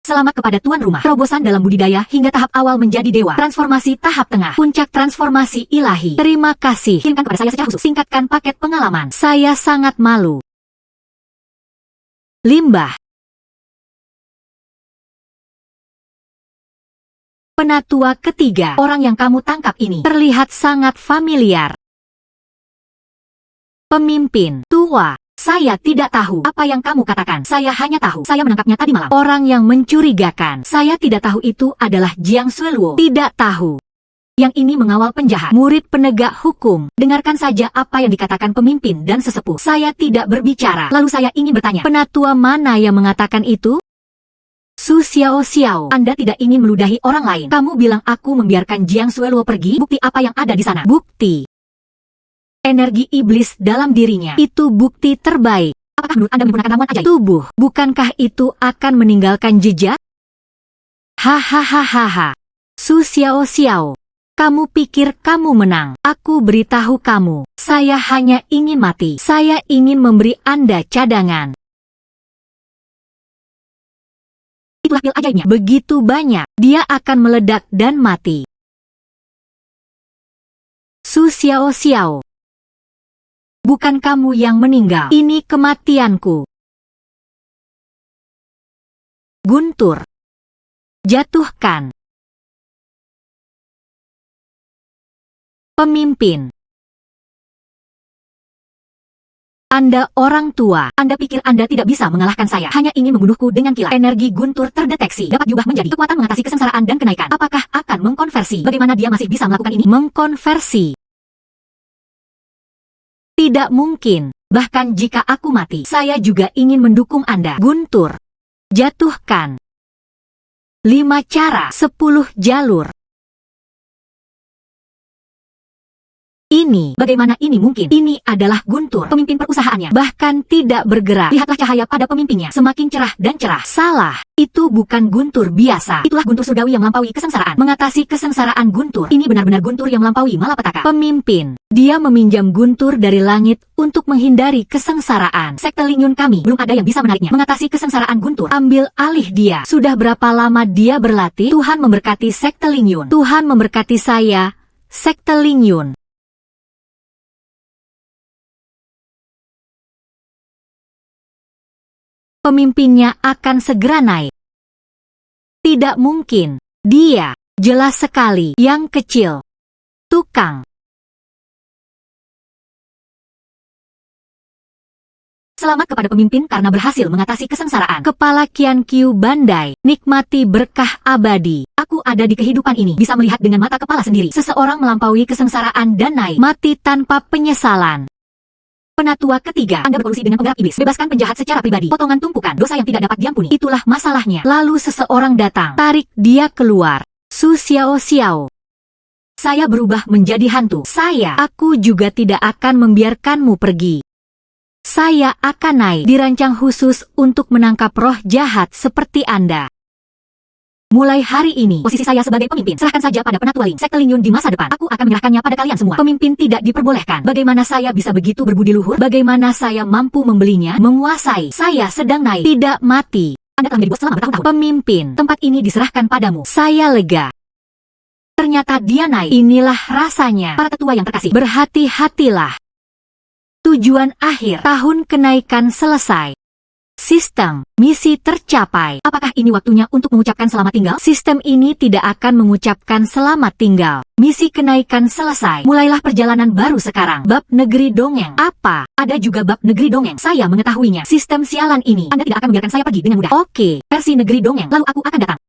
Selamat kepada tuan rumah. Terobosan dalam budidaya hingga tahap awal menjadi dewa. Transformasi tahap tengah. Puncak transformasi ilahi. Terima kasih. Kirimkan kepada saya secara khusus. Singkatkan paket pengalaman. Saya sangat malu. Limbah. Penatua ketiga. Orang yang kamu tangkap ini terlihat sangat familiar. Pemimpin. Tua. Saya tidak tahu apa yang kamu katakan. Saya hanya tahu saya menangkapnya tadi malam. Orang yang mencurigakan. Saya tidak tahu itu adalah Jiang Sueluo. Tidak tahu. Yang ini mengawal penjahat. Murid penegak hukum. Dengarkan saja apa yang dikatakan pemimpin dan sesepuh. Saya tidak berbicara. Lalu saya ingin bertanya. Penatua mana yang mengatakan itu? Su Xiao Xiao. Anda tidak ingin meludahi orang lain. Kamu bilang aku membiarkan Jiang Sueluo pergi. Bukti apa yang ada di sana? Bukti. Energi iblis dalam dirinya. Itu bukti terbaik. Apakah menurut Anda menggunakan ramuan ajaib? Tubuh. Bukankah itu akan meninggalkan jejak? Hahaha. Su Xiao Xiao. Kamu pikir kamu menang? Aku beritahu kamu, saya hanya ingin mati. Saya ingin memberi Anda cadangan. Itulah pil ajaibnya. Begitu banyak, dia akan meledak dan mati. Su Xiao Xiao. Bukan kamu yang meninggal. Ini kematianku. Guntur. Jatuhkan. Pemimpin. Anda orang tua. Anda pikir Anda tidak bisa mengalahkan saya. Hanya ingin membunuhku dengan kilat. Energi Guntur terdeteksi. Dapat diubah menjadi kekuatan mengatasi kesengsaraan dan kenaikan. Apakah akan mengkonversi? Bagaimana dia masih bisa melakukan ini? Mengkonversi. Tidak mungkin. Bahkan jika aku mati, saya juga ingin mendukung Anda. Guntur. Jatuhkan. 5 cara, 10 jalur. Ini, bagaimana ini mungkin? Ini adalah Guntur, pemimpin perusahaannya. Bahkan tidak bergerak. Lihatlah cahaya pada pemimpinnya. Semakin cerah dan cerah. Salah. Itu bukan Guntur biasa. Itulah Guntur surgawi yang melampaui kesengsaraan. Mengatasi kesengsaraan Guntur. Ini benar-benar Guntur yang melampaui malapetaka. Pemimpin. Dia meminjam Guntur dari langit untuk menghindari kesengsaraan. Sekte Lingyun kami, belum ada yang bisa menariknya. Mengatasi kesengsaraan Guntur. Ambil alih dia. Sudah berapa lama dia berlatih? Tuhan memberkati Sekte Lingyun. Tuhan memberkati saya, Sekte Lingyun. Pemimpinnya akan segera naik. Tidak mungkin. Dia, jelas sekali, yang kecil. Tukang. Selamat kepada pemimpin karena berhasil mengatasi kesengsaraan. Kepala Qian Qiu Bandai, nikmati berkah abadi. Aku ada di kehidupan ini, bisa melihat dengan mata kepala sendiri. Seseorang melampaui kesengsaraan dan naik. Mati tanpa penyesalan. Penatua ketiga, Anda berkolusi dengan penggerak iblis. Bebaskan penjahat secara pribadi. Potongan tumpukan dosa yang tidak dapat diampuni. Itulah masalahnya. Lalu seseorang datang. Tarik dia keluar. Su Xiao Xiao. Saya berubah menjadi hantu. Aku juga tidak akan membiarkanmu pergi. Saya akan naik. Dirancang khusus untuk menangkap roh jahat seperti Anda. Mulai hari ini, posisi saya sebagai pemimpin, serahkan saja pada Penatua Ling, Sekte Lingyun di masa depan. Aku akan menyerahkannya pada kalian semua. Pemimpin tidak diperbolehkan. Bagaimana saya bisa begitu berbudi luhur? Bagaimana saya mampu membelinya? Menguasai. Saya sedang naik. Tidak mati. Anda telah menjadi bos selama bertahun-tahun. Pemimpin, tempat ini diserahkan padamu. Saya lega. Ternyata dia naik. Inilah rasanya. Para tetua yang terkasih, berhati-hatilah. Tujuan akhir tahun kenaikan selesai. Sistem, misi tercapai. Apakah ini waktunya untuk mengucapkan selamat tinggal? Sistem ini tidak akan mengucapkan selamat tinggal. Misi kenaikan selesai. Mulailah perjalanan baru sekarang. Bab Negeri Dongeng. Apa? Ada juga bab Negeri Dongeng. Saya mengetahuinya. Sistem sialan ini. Anda tidak akan membiarkan saya pergi dengan mudah. Oke, versi Negeri Dongeng. Lalu aku akan datang.